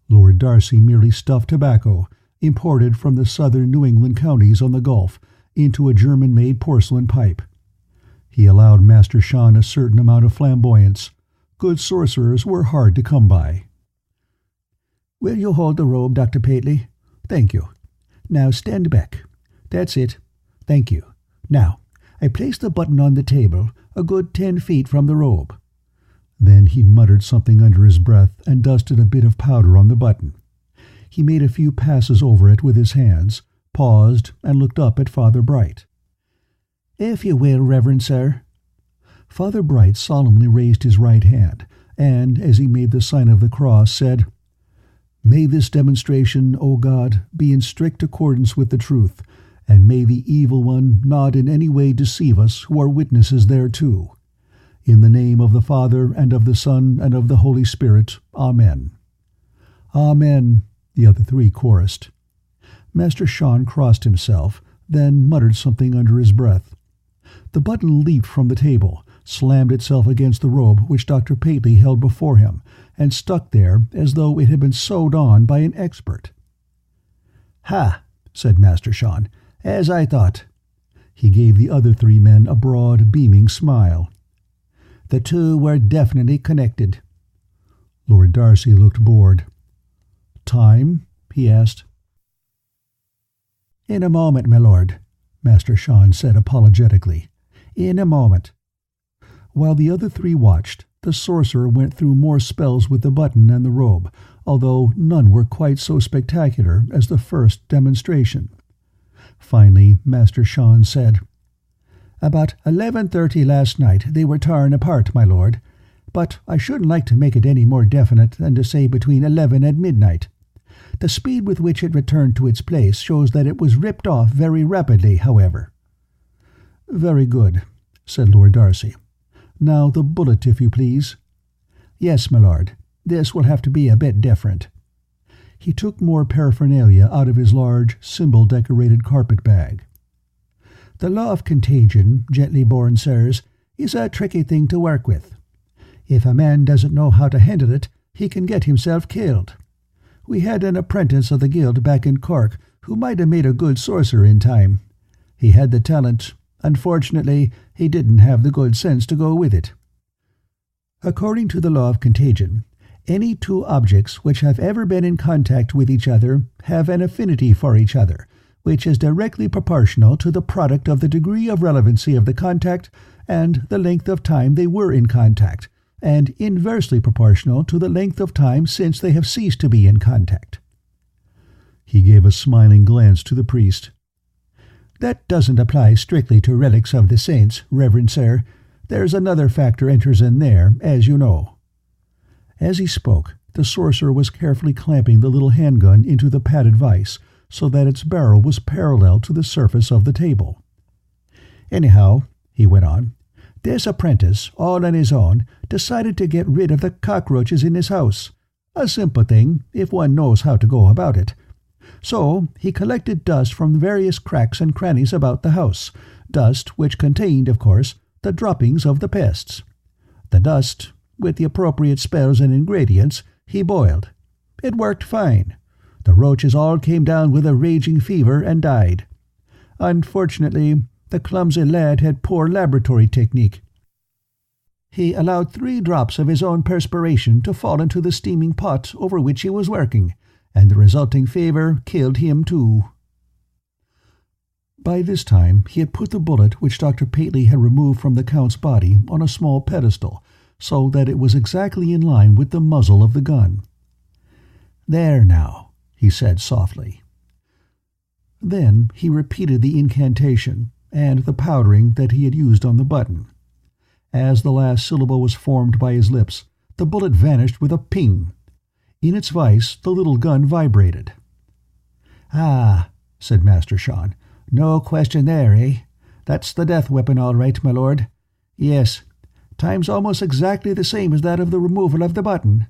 Lord Darcy merely stuffed tobacco, imported from the southern New England counties on the Gulf, into a German-made porcelain pipe. He allowed Master Sean a certain amount of flamboyance. Good sorcerers were hard to come by. "Will you hold the robe, Dr. Paley? Thank you. Now stand back. That's it. Thank you. Now, I place the button on the table, a good 10 feet from the robe." Then he muttered something under his breath and dusted a bit of powder on the button. He made a few passes over it with his hands, paused, and looked up at Father Bright. "If you will, Reverend Sir." Father Bright solemnly raised his right hand, and, as he made the sign of the cross, said, "May this demonstration, O God, be in strict accordance with the truth, and may the evil one not in any way deceive us who are witnesses thereto. In the name of the Father, and of the Son, and of the Holy Spirit. Amen." "Amen," the other 3 chorused. Master Sean crossed himself, then muttered something under his breath. The button leaped from the table, slammed itself against the robe which Dr. Paley held before him, and stuck there as though it had been sewed on by an expert. "Ha!" said Master Sean. "As I thought." He gave the other 3 men a broad, beaming smile. "The 2 were definitely connected." Lord Darcy looked bored. "Time?" he asked. "In a moment, my lord," Master Sean said apologetically. "In a moment." While the other 3 watched, the sorcerer went through more spells with the button and the robe, although none were quite so spectacular as the first demonstration. Finally, Master Sean said, "About 11:30 last night they were torn apart, my lord. but I shouldn't like to make it any more definite than to say between 11 and midnight. The speed with which it returned to its place shows that it was ripped off very rapidly, however." "Very good," said Lord Darcy. "Now the bullet, if you please." "Yes, my lord. This will have to be a bit different." He took more paraphernalia out of his large, symbol-decorated carpet-bag. "The law of contagion, gently born sirs, is a tricky thing to work with. If a man doesn't know how to handle it, he can get himself killed. We had an apprentice of the guild back in Cork who might have made a good sorcerer in time. He had the talent. Unfortunately, he didn't have the good sense to go with it. According to the law of contagion, any two objects which have ever been in contact with each other have an affinity for each other, which is directly proportional to the product of the degree of relevancy of the contact and the length of time they were in contact, and inversely proportional to the length of time since they have ceased to be in contact." He gave a smiling glance to the priest. "That doesn't apply strictly to relics of the saints, Reverend Sir. There's another factor enters in there, as you know." As he spoke, the sorcerer was carefully clamping the little handgun into the padded vise so that its barrel was parallel to the surface of the table. "Anyhow," he went on, "this apprentice, all on his own, decided to get rid of the cockroaches in his house. A simple thing, if one knows how to go about it. So he collected dust from various cracks and crannies about the house, dust which contained, of course, the droppings of the pests. The dust, with the appropriate spells and ingredients, he boiled. It worked fine. The roaches all came down with a raging fever and died. Unfortunately, the clumsy lad had poor laboratory technique. He allowed 3 drops of his own perspiration to fall into the steaming pot over which he was working, and the resulting fever killed him too." By this time he had put the bullet which Dr. Paley had removed from the Count's body on a small pedestal, so that it was exactly in line with the muzzle of the gun. "There now," he said softly. Then he repeated the incantation and the powdering that he had used on the button. As the last syllable was formed by his lips, the bullet vanished with a ping. In its vise the little gun vibrated. "Ah," said Master Sean, "no question there, eh? That's the death weapon all right, my lord. Yes, time's almost exactly the same as that of the removal of the button.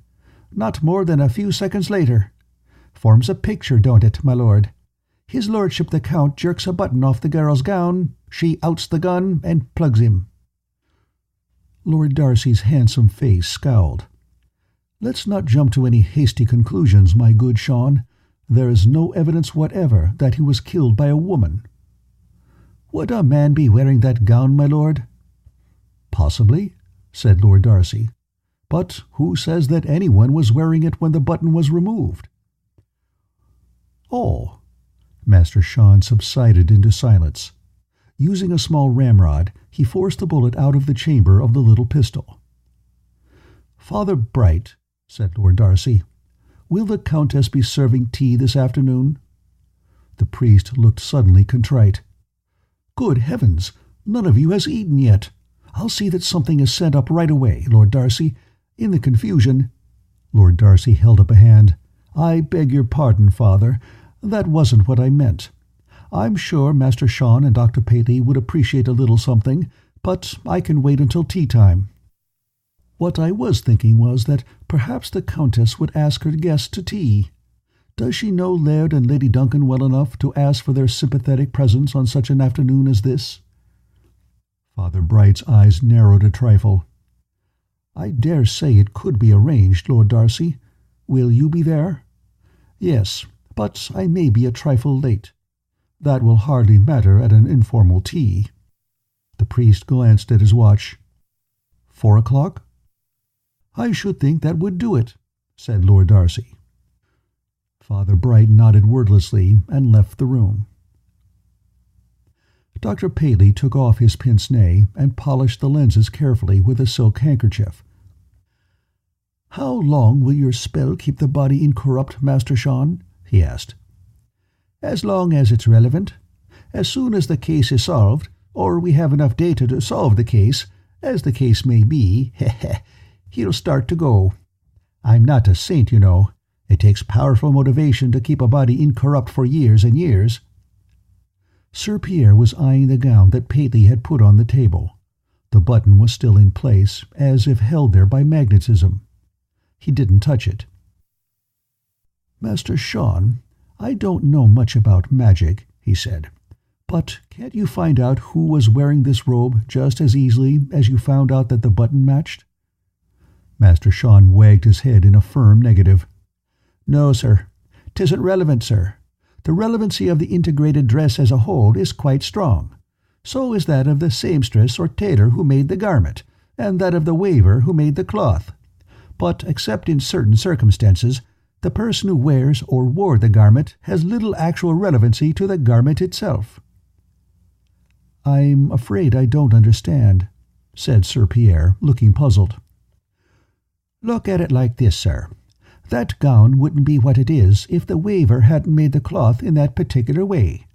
Not more than a few seconds later. Forms a picture, don't it, my lord? His lordship the Count jerks a button off the girl's gown, she outs the gun and plugs him." Lord Darcy's handsome face scowled. "Let's not jump to any hasty conclusions, my good Sean. There is no evidence whatever that he was killed by a woman." "Would a man be wearing that gown, my lord?" "Possibly," said Lord Darcy. "But who says that anyone was wearing it when the button was removed?" "Oh." Master Sean subsided into silence. Using a small ramrod, he forced the bullet out of the chamber of the little pistol. "Father Bright," said Lord Darcy, "will the Countess be serving tea this afternoon?" The priest looked suddenly contrite. "Good heavens! None of you has eaten yet. I'll see that something is sent up right away, Lord Darcy. In the confusion—" Lord Darcy held up a hand. "I beg your pardon, Father. That wasn't what I meant. I'm sure Master Sean and Dr. Paley would appreciate a little something, but I can wait until tea-time. What I was thinking was that perhaps the Countess would ask her guests to tea. Does she know Laird and Lady Duncan well enough to ask for their sympathetic presence on such an afternoon as this?" Father Bright's eyes narrowed a trifle. "I dare say it could be arranged, Lord Darcy. Will you be there?" "Yes, but I may be a trifle late." "That will hardly matter at an informal tea." The priest glanced at his watch. 4 o'clock? "I should think that would do it," said Lord Darcy. Father Bright nodded wordlessly and left the room. Dr. Paley took off his pince-nez and polished the lenses carefully with a silk handkerchief. "How long will your spell keep the body incorrupt, Master Sean?" he asked. "As long as it's relevant. As soon as the case is solved, or we have enough data to solve the case, as the case may be, he'll start to go. I'm not a saint, you know. It takes powerful motivation to keep a body incorrupt for years and years." Sir Pierre was eyeing the gown that Pateley had put on the table. The button was still in place, as if held there by magnetism. He didn't touch it. "Master Sean, I don't know much about magic," he said, "but can't you find out who was wearing this robe just as easily as you found out that the button matched?" Master Sean wagged his head in a firm negative. "No, sir. 'Tisn't relevant, sir. The relevancy of the integrated dress as a whole is quite strong. So is that of the seamstress or tailor who made the garment, and that of the weaver who made the cloth. But except in certain circumstances, the person who wears or wore the garment has little actual relevancy to the garment itself." "I'm afraid I don't understand," said Sir Pierre, looking puzzled. "Look at it like this, sir. That gown wouldn't be what it is if the weaver hadn't made the cloth in that particular way.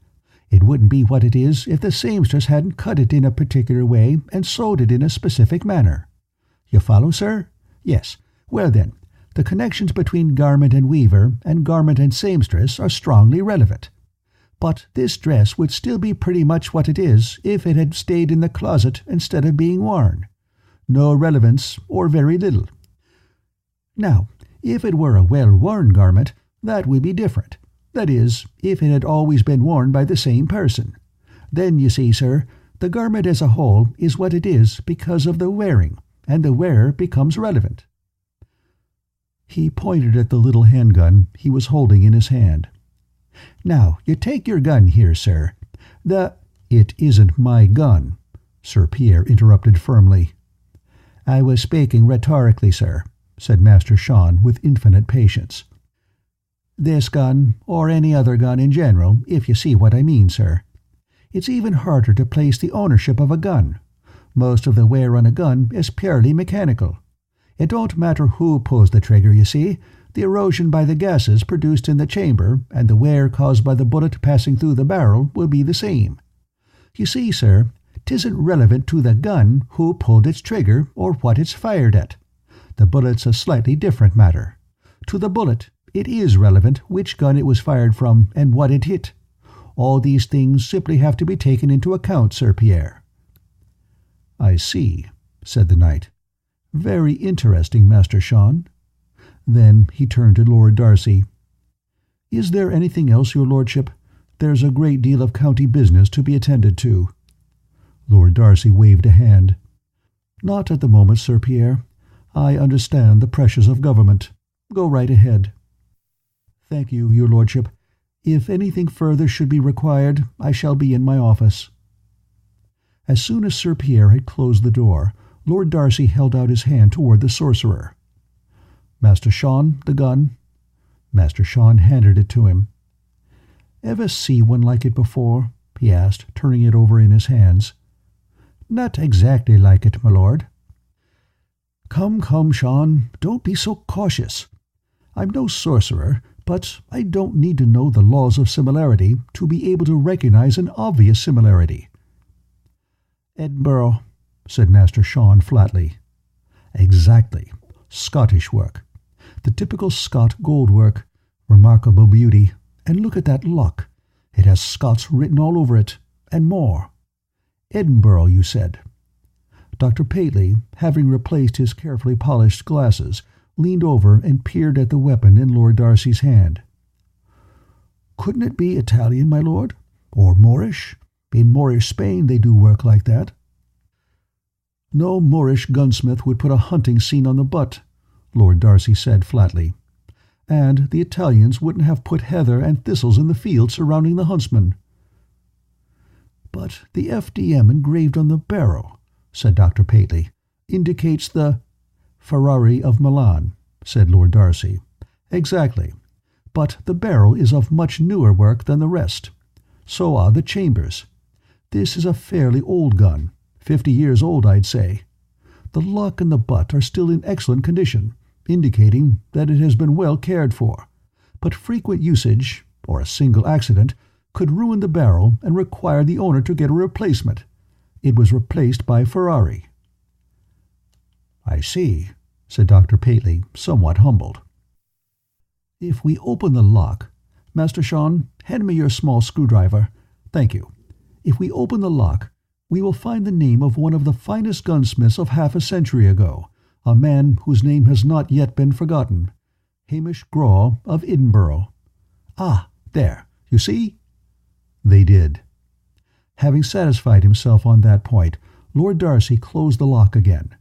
It wouldn't be what it is if the seamstress hadn't cut it in a particular way and sewed it in a specific manner. You follow, sir? Yes. Well then, the connections between garment and weaver and garment and seamstress are strongly relevant. But this dress would still be pretty much what it is if it had stayed in the closet instead of being worn. No relevance, or very little. Now, if it were a well-worn garment, that would be different. That is, if it had always been worn by the same person. Then, you see, sir, the garment as a whole is what it is because of the wearing, and the wearer becomes relevant." He pointed at the little handgun he was holding in his hand. "Now, you take your gun here, sir. "It isn't my gun," Sir Pierre interrupted firmly. "I was speaking rhetorically, sir," said Master Sean with infinite patience. "This gun, or any other gun in general, if you see what I mean, sir. It's even harder to place the ownership of a gun. Most of the wear on a gun is purely mechanical. It don't matter who pulls the trigger, you see. The erosion by the gases produced in the chamber and the wear caused by the bullet passing through the barrel will be the same. You see, sir, 'tisn't relevant to the gun who pulled its trigger or what it's fired at. The bullet's a slightly different matter. To the bullet, it is relevant which gun it was fired from and what it hit. All these things simply have to be taken into account, Sir Pierre." "I see," said the knight. "Very interesting, Master Sean." Then he turned to Lord Darcy. "Is there anything else, your lordship? There's a great deal of county business to be attended to." Lord Darcy waved a hand. "Not at the moment, Sir Pierre. I understand the pressures of government. Go right ahead." "Thank you, your lordship. If anything further should be required, I shall be in my office." As soon as Sir Pierre had closed the door, Lord Darcy held out his hand toward the sorcerer. "Master Sean, the gun." Master Sean handed it to him. "Ever see one like it before?" he asked, turning it over in his hands. "Not exactly like it, my lord." "Come, come, Sean, don't be so cautious. I'm no sorcerer, but I don't need to know the laws of similarity to be able to recognize an obvious similarity." "Edinburgh," said Master Sean flatly. "Exactly. Scottish work. The typical Scot gold work. Remarkable beauty. And look at that lock. It has Scots written all over it, and more. Edinburgh, you said." Dr. Pateley, having replaced his carefully polished glasses, leaned over and peered at the weapon in Lord Darcy's hand. "Couldn't it be Italian, my lord? Or Moorish? In Moorish Spain they do work like that." "No Moorish gunsmith would put a hunting scene on the butt," Lord Darcy said flatly. "And the Italians wouldn't have put heather and thistles in the field surrounding the huntsman." "But the FDM engraved on the barrel," said Dr. Pateley, "indicates the—" "Ferrari of Milan," said Lord Darcy. "Exactly. But the barrel is of much newer work than the rest. So are the chambers. This is a fairly old gun, 50 years old, I'd say. The lock and the butt are still in excellent condition, indicating that it has been well cared for. But frequent usage, or a single accident, could ruin the barrel and require the owner to get a replacement. It was replaced by Ferrari." "I see," said Dr. Paley, somewhat humbled. "If we open the lock— Master Sean, hand me your small screwdriver. Thank you. If we open the lock, we will find the name of one of the finest gunsmiths of half a century ago, a man whose name has not yet been forgotten. Hamish Graw of Edinburgh. Ah, there, you see?" They did. Having satisfied himself on that point, Lord Darcy closed the lock again.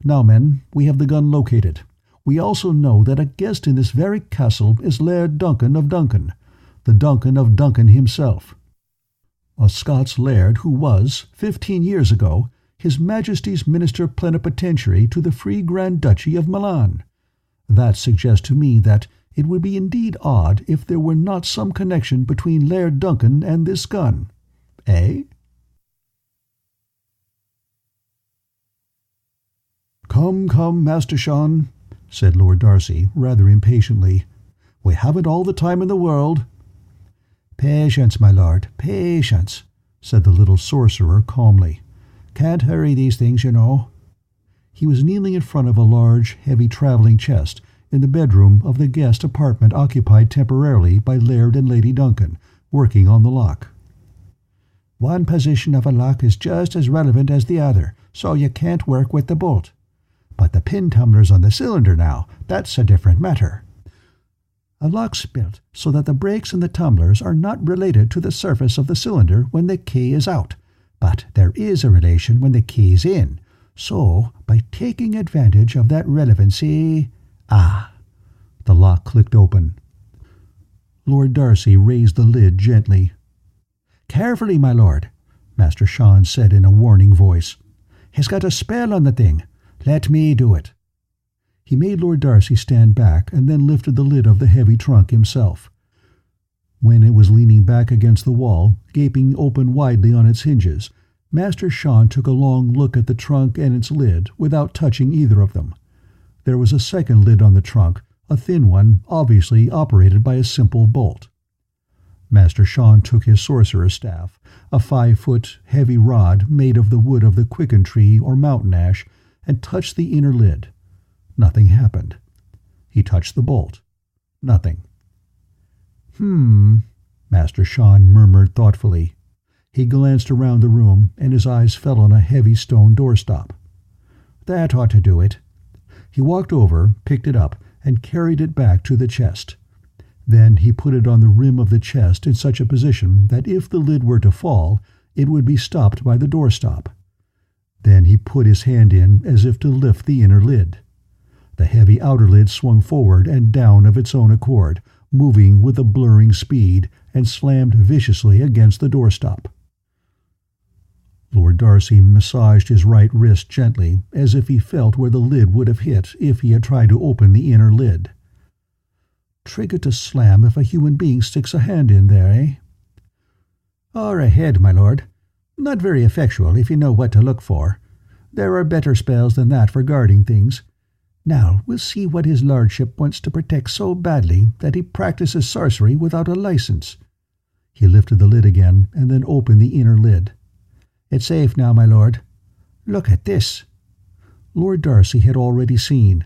"Now, men, we have the gun located. We also know that a guest in this very castle is Laird Duncan of Duncan, the Duncan of Duncan himself. A Scots laird who was, 15 years ago, His Majesty's Minister Plenipotentiary to the Free Grand Duchy of Milan. That suggests to me that it would be indeed odd if there were not some connection between Laird Duncan and this gun. Eh?" "Come, come, Master Sean," said Lord Darcy, rather impatiently. "We haven't all the time in the world." "Patience, my lord, patience," said the little sorcerer calmly. "Can't hurry these things, you know." He was kneeling in front of a large, heavy travelling chest in the bedroom of the guest apartment occupied temporarily by Laird and Lady Duncan, working on the lock. "One position of a lock is just as relevant as the other, so you can't work with the bolt. But the pin tumblers on the cylinder now, that's a different matter. A lock's built so that the brakes and the tumblers are not related to the surface of the cylinder when the key is out, but there is a relation when the key's in. So, by taking advantage of that relevancy— Ah!" The lock clicked open. Lord Darcy raised the lid gently. "Carefully, my lord," Master Sean said in a warning voice. "He's got a spell on the thing. Let me do it." He made Lord Darcy stand back and then lifted the lid of the heavy trunk himself. When it was leaning back against the wall, gaping open widely on its hinges, Master Sean took a long look at the trunk and its lid without touching either of them. There was a second lid on the trunk, a thin one, obviously operated by a simple bolt. Master Sean took his sorcerer's staff, a 5-foot heavy rod made of the wood of the quicken tree or mountain ash, and touched the inner lid. Nothing happened. He touched the bolt. Nothing. Master Sean murmured thoughtfully. He glanced around the room, and his eyes fell on a heavy stone doorstop. "That ought to do it." He walked over, picked it up, and carried it back to the chest. Then he put it on the rim of the chest in such a position that if the lid were to fall, it would be stopped by the doorstop. Then he put his hand in as if to lift the inner lid. The heavy outer lid swung forward and down of its own accord, moving with a blurring speed, and slammed viciously against the doorstop. Lord Darcy massaged his right wrist gently, as if he felt where the lid would have hit if he had tried to open the inner lid. "Trigger to slam if a human being sticks a hand in there, eh?" "Or a head, my lord. Not very effectual if you know what to look for. There are better spells than that for guarding things. Now we'll see what his lordship wants to protect so badly that he practices sorcery without a license." He lifted the lid again, and then opened the inner lid. "It's safe now, my lord. Look at this." Lord Darcy had already seen.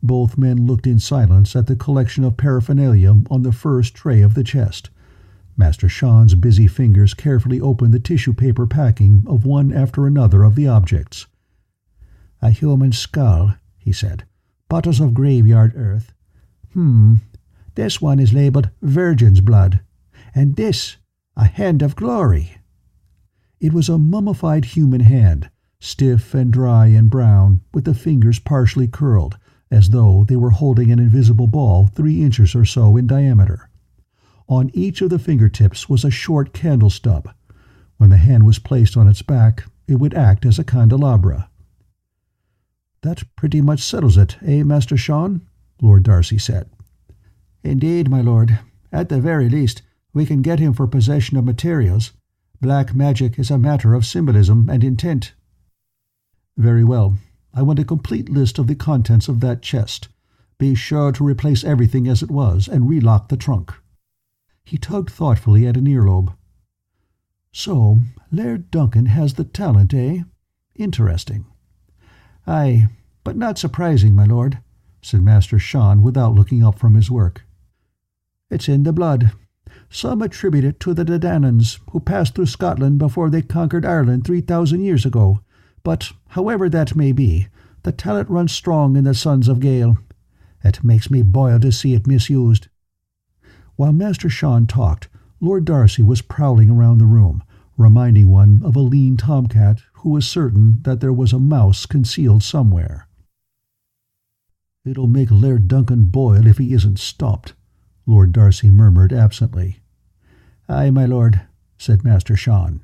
Both men looked in silence at the collection of paraphernalia on the first tray of the chest. Master Sean's busy fingers carefully opened the tissue paper packing of one after another of the objects. "A human skull," he said. "Bottles of graveyard earth. This one is labelled Virgin's Blood. And this, a Hand of Glory." It was a mummified human hand, stiff and dry and brown, with the fingers partially curled, as though they were holding an invisible ball 3 inches or so in diameter. On each of the fingertips was a short candle stub. When the hand was placed on its back, it would act as a candelabra. "That pretty much settles it, eh, Master Sean?" Lord Darcy said. "Indeed, my lord. At the very least, we can get him for possession of materials. Black magic is a matter of symbolism and intent." "Very well. I want a complete list of the contents of that chest. Be sure to replace everything as it was and relock the trunk." He tugged thoughtfully at an earlobe. "So, Laird Duncan has the talent, eh? Interesting. Aye, but not surprising, my lord," said Master Sean without looking up from his work. "It's in the blood. Some attribute it to the Danannans, who passed through Scotland before they conquered Ireland 3,000 years ago. But, however that may be, the talent runs strong in the sons of Gael. It makes me boil to see it misused." While Master Sean talked, Lord Darcy was prowling around the room, reminding one of a lean tomcat who was certain that there was a mouse concealed somewhere. "It'll make Laird Duncan boil if he isn't stopped," Lord Darcy murmured absently. "Aye, my lord," said Master Sean.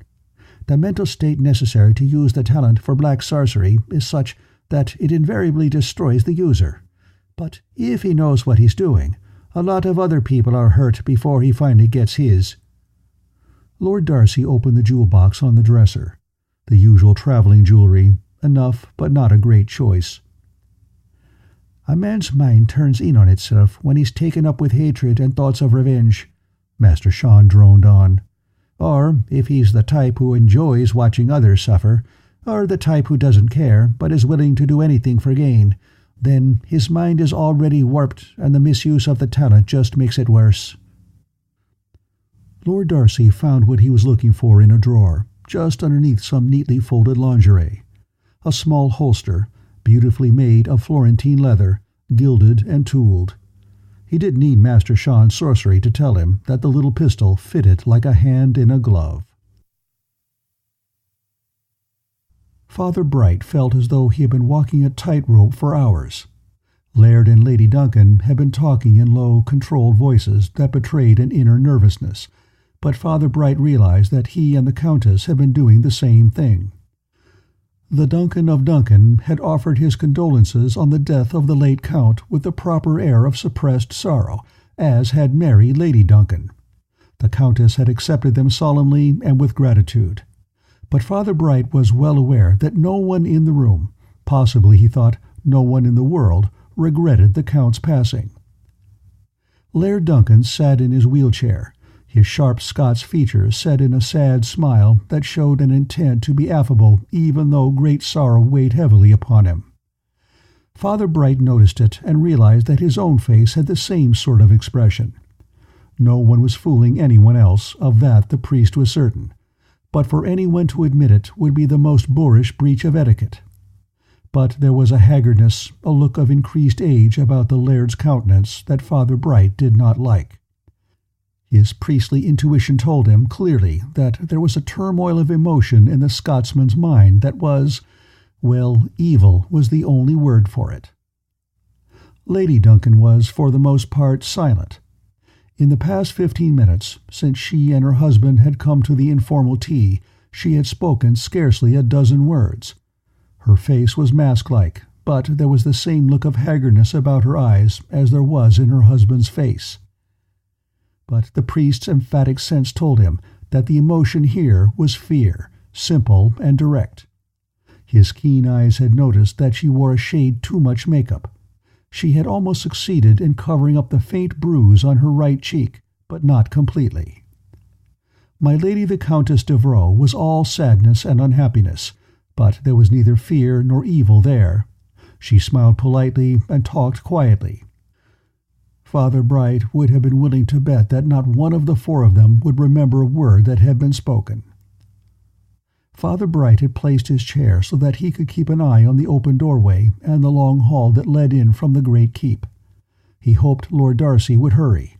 "The mental state necessary to use the talent for black sorcery is such that it invariably destroys the user. But if he knows what he's doing, a lot of other people are hurt before he finally gets his." Lord Darcy opened the jewel box on the dresser. The usual travelling jewellery, enough but not a great choice. "A man's mind turns in on itself when he's taken up with hatred and thoughts of revenge," Master Sean droned on. "Or if he's the type who enjoys watching others suffer, or the type who doesn't care but is willing to do anything for gain, then his mind is already warped and the misuse of the talent just makes it worse." Lord Darcy found what he was looking for in a drawer, just underneath some neatly folded lingerie. A small holster, beautifully made of Florentine leather, gilded and tooled. He didn't need Master Sean's sorcery to tell him that the little pistol fitted like a hand in a glove. Father Bright felt as though he had been walking a tightrope for hours. Laird and Lady Duncan had been talking in low, controlled voices that betrayed an inner nervousness, but Father Bright realized that he and the Countess had been doing the same thing. The Duncan of Duncan had offered his condolences on the death of the late Count with the proper air of suppressed sorrow, as had Mary, Lady Duncan. The Countess had accepted them solemnly and with gratitude. But Father Bright was well aware that no one in the room, possibly he thought no one in the world, regretted the Count's passing. Laird Duncan sat in his wheelchair, his sharp Scots features set in a sad smile that showed an intent to be affable even though great sorrow weighed heavily upon him. Father Bright noticed it and realized that his own face had the same sort of expression. No one was fooling anyone else, of that the priest was certain, but for anyone to admit it would be the most boorish breach of etiquette. But there was a haggardness, a look of increased age about the laird's countenance that Father Bright did not like. His priestly intuition told him clearly that there was a turmoil of emotion in the Scotsman's mind that was, well, evil was the only word for it. Lady Duncan was, for the most part, silent. In the past 15 minutes, since she and her husband had come to the informal tea, she had spoken scarcely a dozen words. Her face was mask-like, but there was the same look of haggardness about her eyes as there was in her husband's face. But the priest's emphatic sense told him that the emotion here was fear, simple and direct. His keen eyes had noticed that she wore a shade too much makeup. She had almost succeeded in covering up the faint bruise on her right cheek, but not completely. My lady the Countess Devereux was all sadness and unhappiness, but there was neither fear nor evil there. She smiled politely and talked quietly. Father Bright would have been willing to bet that not one of the four of them would remember a word that had been spoken. Father Bright had placed his chair so that he could keep an eye on the open doorway and the long hall that led in from the great keep. He hoped Lord Darcy would hurry.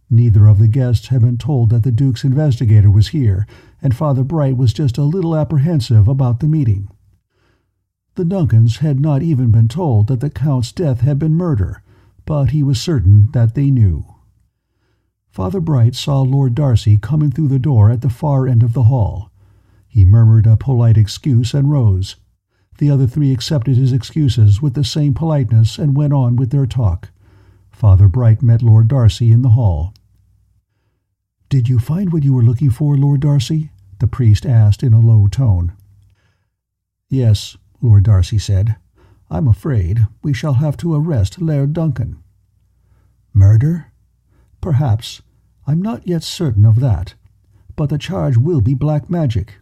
Neither of the guests had been told that the Duke's investigator was here, and Father Bright was just a little apprehensive about the meeting. The Duncans had not even been told that the Count's death had been murder, but he was certain that they knew. Father Bright saw Lord Darcy coming through the door at the far end of the hall. He murmured a polite excuse and rose. The other three accepted his excuses with the same politeness and went on with their talk. Father Bright met Lord Darcy in the hall. "Did you find what you were looking for, Lord Darcy?" the priest asked in a low tone. "Yes," Lord Darcy said. "I'm afraid we shall have to arrest Laird Duncan." "Murder?" "Perhaps. I'm not yet certain of that. But the charge will be black magic.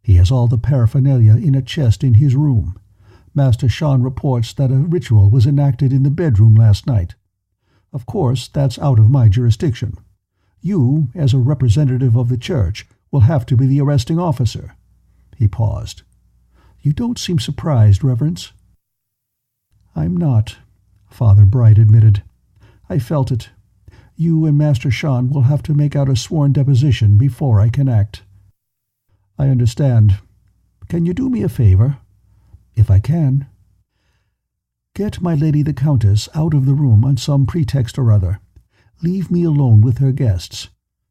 He has all the paraphernalia in a chest in his room. Master Sean reports that a ritual was enacted in the bedroom last night. Of course, that's out of my jurisdiction. You, as a representative of the church, will have to be the arresting officer." He paused. "You don't seem surprised, Reverence." "I'm not," Father Bright admitted. "I felt it. You and Master Sean will have to make out a sworn deposition before I can act." "I understand. Can you do me a favor?" "If I can." "Get my lady the Countess out of the room on some pretext or other. Leave me alone with her guests.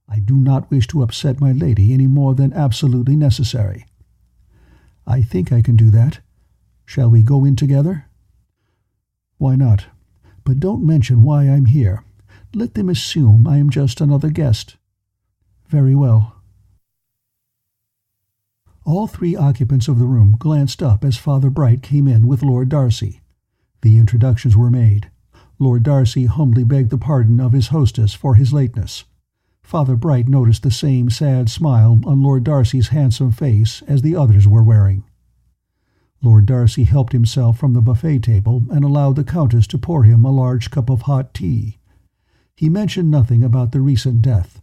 I do not wish to upset my lady any more than absolutely necessary." "I think I can do that. Shall we go in together?" "Why not? But don't mention why I'm here. Let them assume I am just another guest." "Very well." All three occupants of the room glanced up as Father Bright came in with Lord Darcy. The introductions were made. Lord Darcy humbly begged the pardon of his hostess for his lateness. Father Bright noticed the same sad smile on Lord Darcy's handsome face as the others were wearing. Lord Darcy helped himself from the buffet table and allowed the Countess to pour him a large cup of hot tea. He mentioned nothing about the recent death.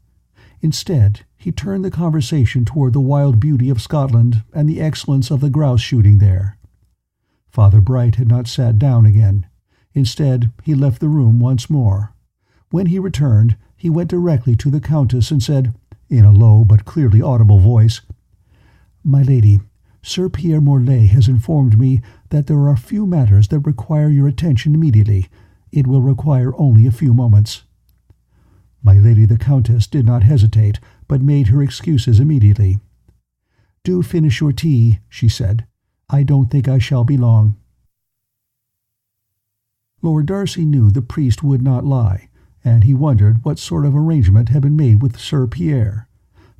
Instead, he turned the conversation toward the wild beauty of Scotland and the excellence of the grouse shooting there. Father Bright had not sat down again. Instead, he left the room once more. When he returned, he went directly to the Countess and said, in a low but clearly audible voice, "My lady, Sir Pierre Morlaix has informed me that there are a few matters that require your attention immediately. It will require only a few moments." My lady the Countess did not hesitate, but made her excuses immediately. "Do finish your tea," she said. "I don't think I shall be long." Lord Darcy knew the priest would not lie, and he wondered what sort of arrangement had been made with Sir Pierre.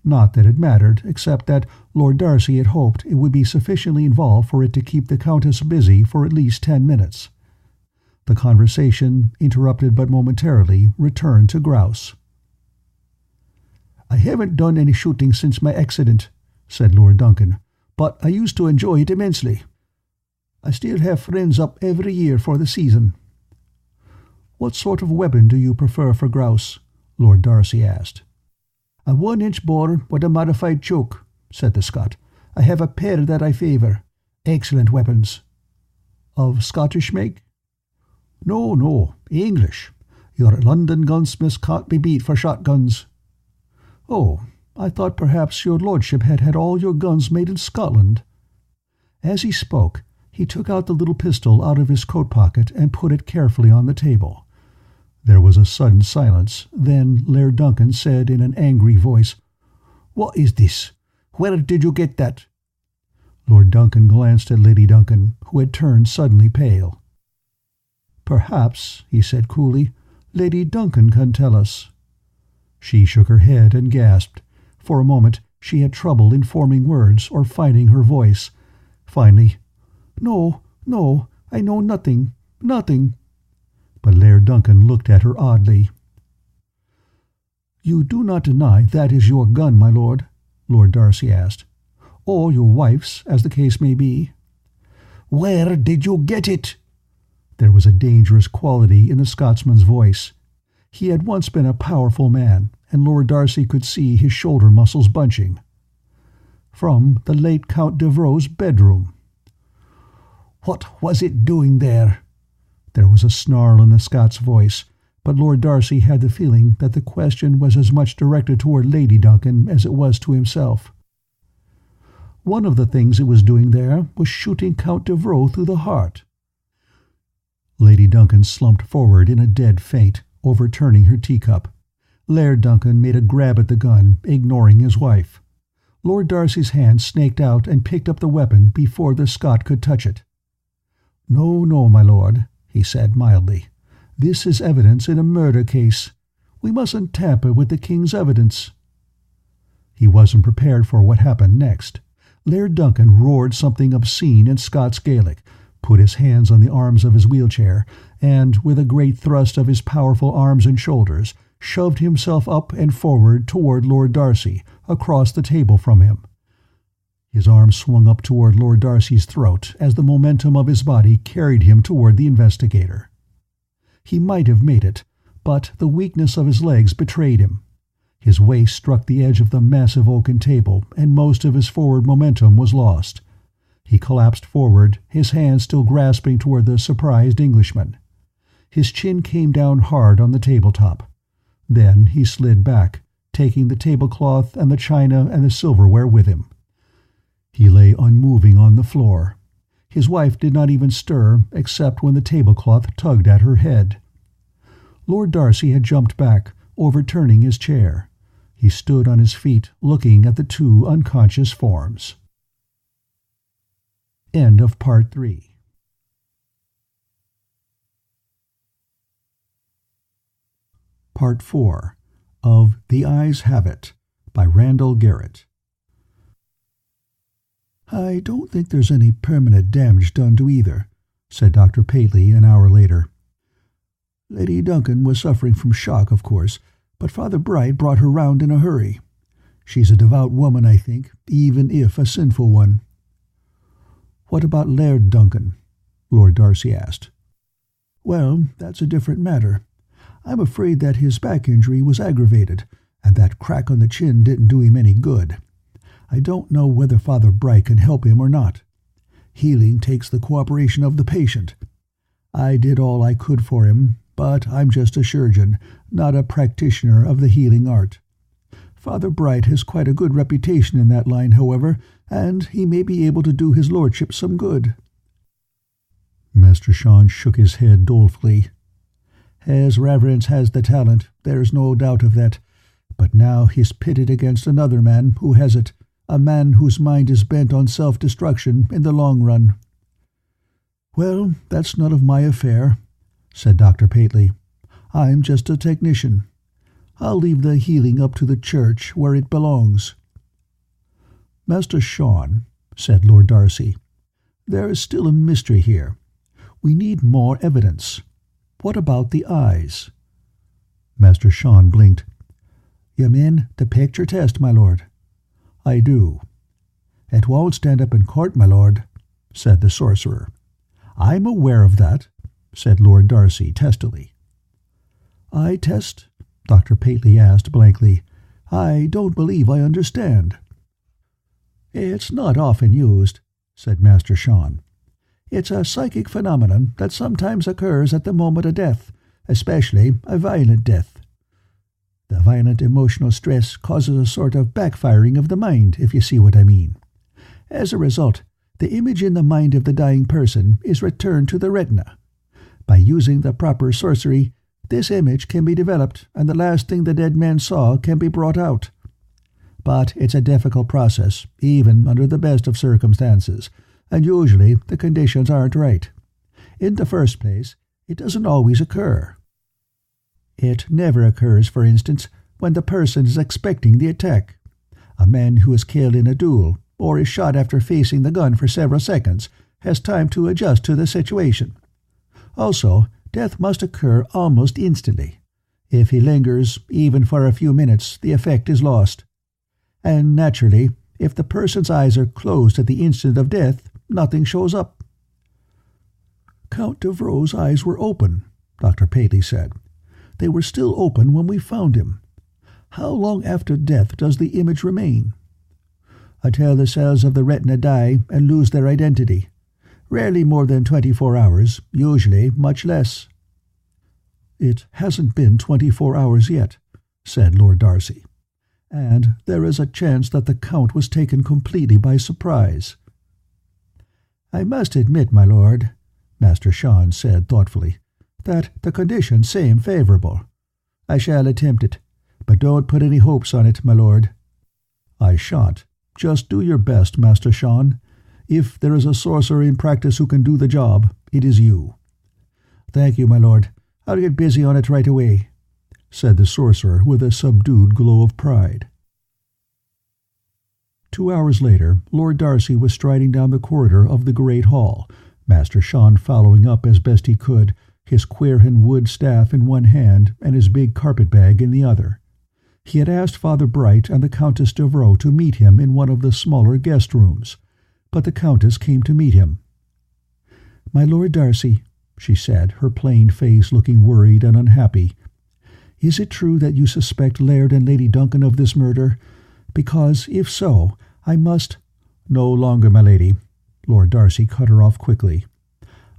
Not that it mattered, except that Lord Darcy had hoped it would be sufficiently involved for it to keep the Countess busy for at least 10 minutes. The conversation, interrupted but momentarily, returned to grouse. "I haven't done any shooting since my accident," said Lord Duncan, "but I used to enjoy it immensely. I still have friends up every year for the season." "What sort of weapon do you prefer for grouse?" Lord Darcy asked. "A 1-inch bore with a modified choke," said the Scot. "I have a pair that I favour. Excellent weapons." "Of Scottish make?" No, English. Your London gunsmiths can't be beat for shotguns." "Oh, I thought perhaps your lordship had had all your guns made in Scotland." As he spoke, he took out the little pistol out of his coat pocket and put it carefully on the table. There was a sudden silence. Then Laird Duncan said in an angry voice, "What is this? Where did you get that?" Lord Duncan glanced at Lady Duncan, who had turned suddenly pale. "Perhaps," he said coolly, "Lady Duncan can tell us." She shook her head and gasped. For a moment she had trouble in forming words or finding her voice. Finally, No, I know nothing. But Laird Duncan looked at her oddly. "You do not deny that is your gun, my lord?" Lord Darcy asked. "Or your wife's, as the case may be." "Where did you get it?" There was a dangerous quality in the Scotsman's voice. He had once been a powerful man, and Lord Darcy could see his shoulder muscles bunching. "From the late Count Devereux's bedroom." "What was it doing there?" There was a snarl in the Scot's voice, but Lord Darcy had the feeling that the question was as much directed toward Lady Duncan as it was to himself. "One of the things it was doing there was shooting Count Devereux through the heart." Lady Duncan slumped forward in a dead faint, overturning her teacup. Laird Duncan made a grab at the gun, ignoring his wife. Lord Darcy's hand snaked out and picked up the weapon before the Scot could touch it. No, my lord," he said mildly. "This is evidence in a murder case. We mustn't tamper with the king's evidence." He wasn't prepared for what happened next. Laird Duncan roared something obscene in Scots Gaelic, put his hands on the arms of his wheelchair, and, with a great thrust of his powerful arms and shoulders, shoved himself up and forward toward Lord Darcy, across the table from him. His arm swung up toward Lord Darcy's throat as the momentum of his body carried him toward the investigator. He might have made it, but the weakness of his legs betrayed him. His waist struck the edge of the massive oaken table, and most of his forward momentum was lost. He collapsed forward, his hands still grasping toward the surprised Englishman. His chin came down hard on the tabletop. Then he slid back, taking the tablecloth and the china and the silverware with him. He lay unmoving on the floor. His wife did not even stir, except when the tablecloth tugged at her head. Lord Darcy had jumped back, overturning his chair. He stood on his feet, looking at the two unconscious forms. End of Part 3. Part 4 of The Eyes Have It by Randall Garrett. "I don't think there's any permanent damage done to either," said Dr. Paley an hour later. "Lady Duncan was suffering from shock, of course, but Father Bright brought her round in a hurry. She's a devout woman, I think, even if a sinful one." "What about Laird Duncan?" Lord Darcy asked. "Well, that's a different matter. I'm afraid that his back injury was aggravated, and that crack on the chin didn't do him any good. I don't know whether Father Bright can help him or not. Healing takes the cooperation of the patient. I did all I could for him, but I'm just a surgeon, not a practitioner of the healing art. Father Bright has quite a good reputation in that line, however, and he may be able to do his lordship some good." Master Sean shook his head dolefully. "His Reverence has the talent, there's no doubt of that, but now he's pitted against another man who has it, a man whose mind is bent on self-destruction in the long run." "Well, that's none of my affair," said Dr. Paley. "I'm just a technician. I'll leave the healing up to the church where it belongs." "Master Sean," said Lord Darcy, "there is still a mystery here. We need more evidence. What about the eyes?" Master Sean blinked. "You mean the picture test, my lord?" "I do." "It won't stand up in court, my lord," said the sorcerer. "I'm aware of that," said Lord Darcy testily. "Eye test?" Dr. Paley asked blankly. "I don't believe I understand." "It's not often used," said Master Sean. "It's a psychic phenomenon that sometimes occurs at the moment of death, especially a violent death. The violent emotional stress causes a sort of backfiring of the mind, if you see what I mean. As a result, the image in the mind of the dying person is returned to the retina. By using the proper sorcery, this image can be developed, and the last thing the dead man saw can be brought out. But it's a difficult process, even under the best of circumstances, and usually the conditions aren't right. In the first place, it doesn't always occur. It never occurs, for instance, when the person is expecting the attack. A man who is killed in a duel, or is shot after facing the gun for several seconds, has time to adjust to the situation. Also, death must occur almost instantly. If he lingers, even for a few minutes, the effect is lost. And naturally, if the person's eyes are closed at the instant of death, nothing shows up." "Count Devereux's eyes were open," Dr. Paley said. "They were still open when we found him. How long after death does the image remain?" "Until the cells of the retina die and lose their identity. Rarely more than 24 hours, usually much less." "It hasn't been 24 hours yet," said Lord Darcy. "And there is a chance that the Count was taken completely by surprise." "I must admit, my lord," Master Sean said thoughtfully, "that the conditions seem favourable. I shall attempt it, but don't put any hopes on it, my lord." "I shan't. Just do your best, Master Sean. If there is a sorcerer in practice who can do the job, it is you." "Thank you, my lord. I'll get busy on it right away," said the sorcerer with a subdued glow of pride. 2 hours later, Lord Darcy was striding down the corridor of the great hall, Master Sean following up as best he could, his queer and wood staff in one hand and his big carpet-bag in the other. He had asked Father Bright and the Countess Devereux to meet him in one of the smaller guest rooms, but the Countess came to meet him. "My Lord Darcy," she said, her plain face looking worried and unhappy, "is it true that you suspect Laird and Lady Duncan of this murder? Because, if so, I must—" "No longer, my lady," Lord Darcy cut her off quickly.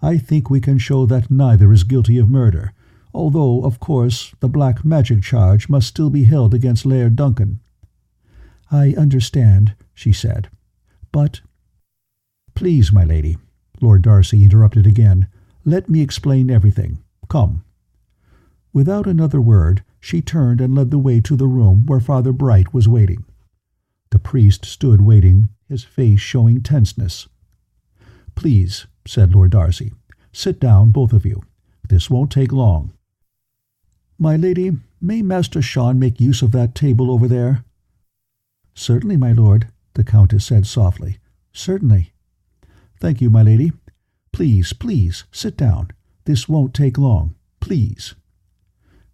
"I think we can show that neither is guilty of murder, although, of course, the black magic charge must still be held against Laird Duncan." "I understand," she said. "But—" "Please, my lady," Lord Darcy interrupted again, "let me explain everything. Come." Without another word, she turned and led the way to the room where Father Bright was waiting. The priest stood waiting, his face showing tenseness. "Please," said Lord Darcy, "sit down, both of you. This won't take long." "My lady, may Master Sean make use of that table over there?" "Certainly, my lord," the Countess said softly. "Certainly." "Thank you, my lady. Please, please, sit down. This won't take long. Please."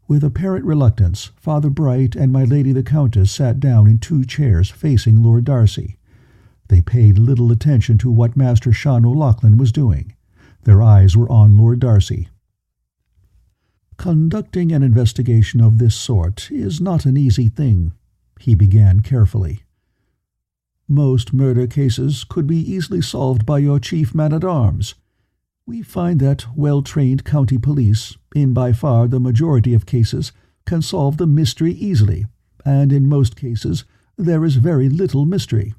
With apparent reluctance, Father Bright and my lady the Countess sat down in 2 chairs facing Lord Darcy. They paid little attention to what Master Sean O'Loughlin was doing. Their eyes were on Lord Darcy. "Conducting an investigation of this sort is not an easy thing," he began carefully. "Most murder cases could be easily solved by your chief man-at-arms. We find that well-trained county police, in by far the majority of cases, can solve the mystery easily, and in most cases there is very little mystery.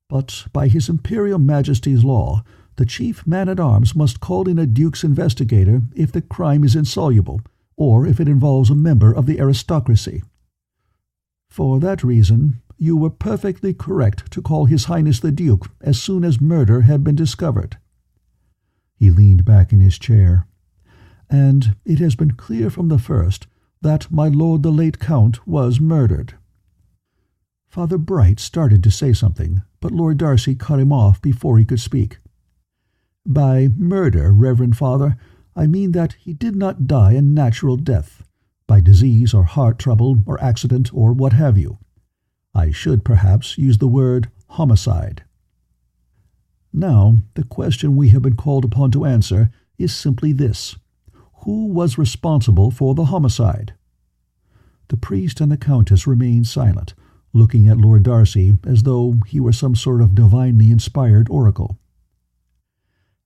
But by His Imperial Majesty's law, the chief man-at-arms must call in a Duke's investigator if the crime is insoluble, or if it involves a member of the aristocracy. For that reason, you were perfectly correct to call His Highness the Duke as soon as murder had been discovered." He leaned back in his chair. "And it has been clear from the first that my lord the late Count was murdered." Father Bright started to say something, but Lord Darcy cut him off before he could speak. "By murder, Reverend Father, I mean that he did not die a natural death, by disease or heart trouble or accident or what have you. I should perhaps use the word homicide. Now, the question we have been called upon to answer is simply this: who was responsible for the homicide?" The priest and the Countess remained silent, looking at Lord Darcy as though he were some sort of divinely inspired oracle.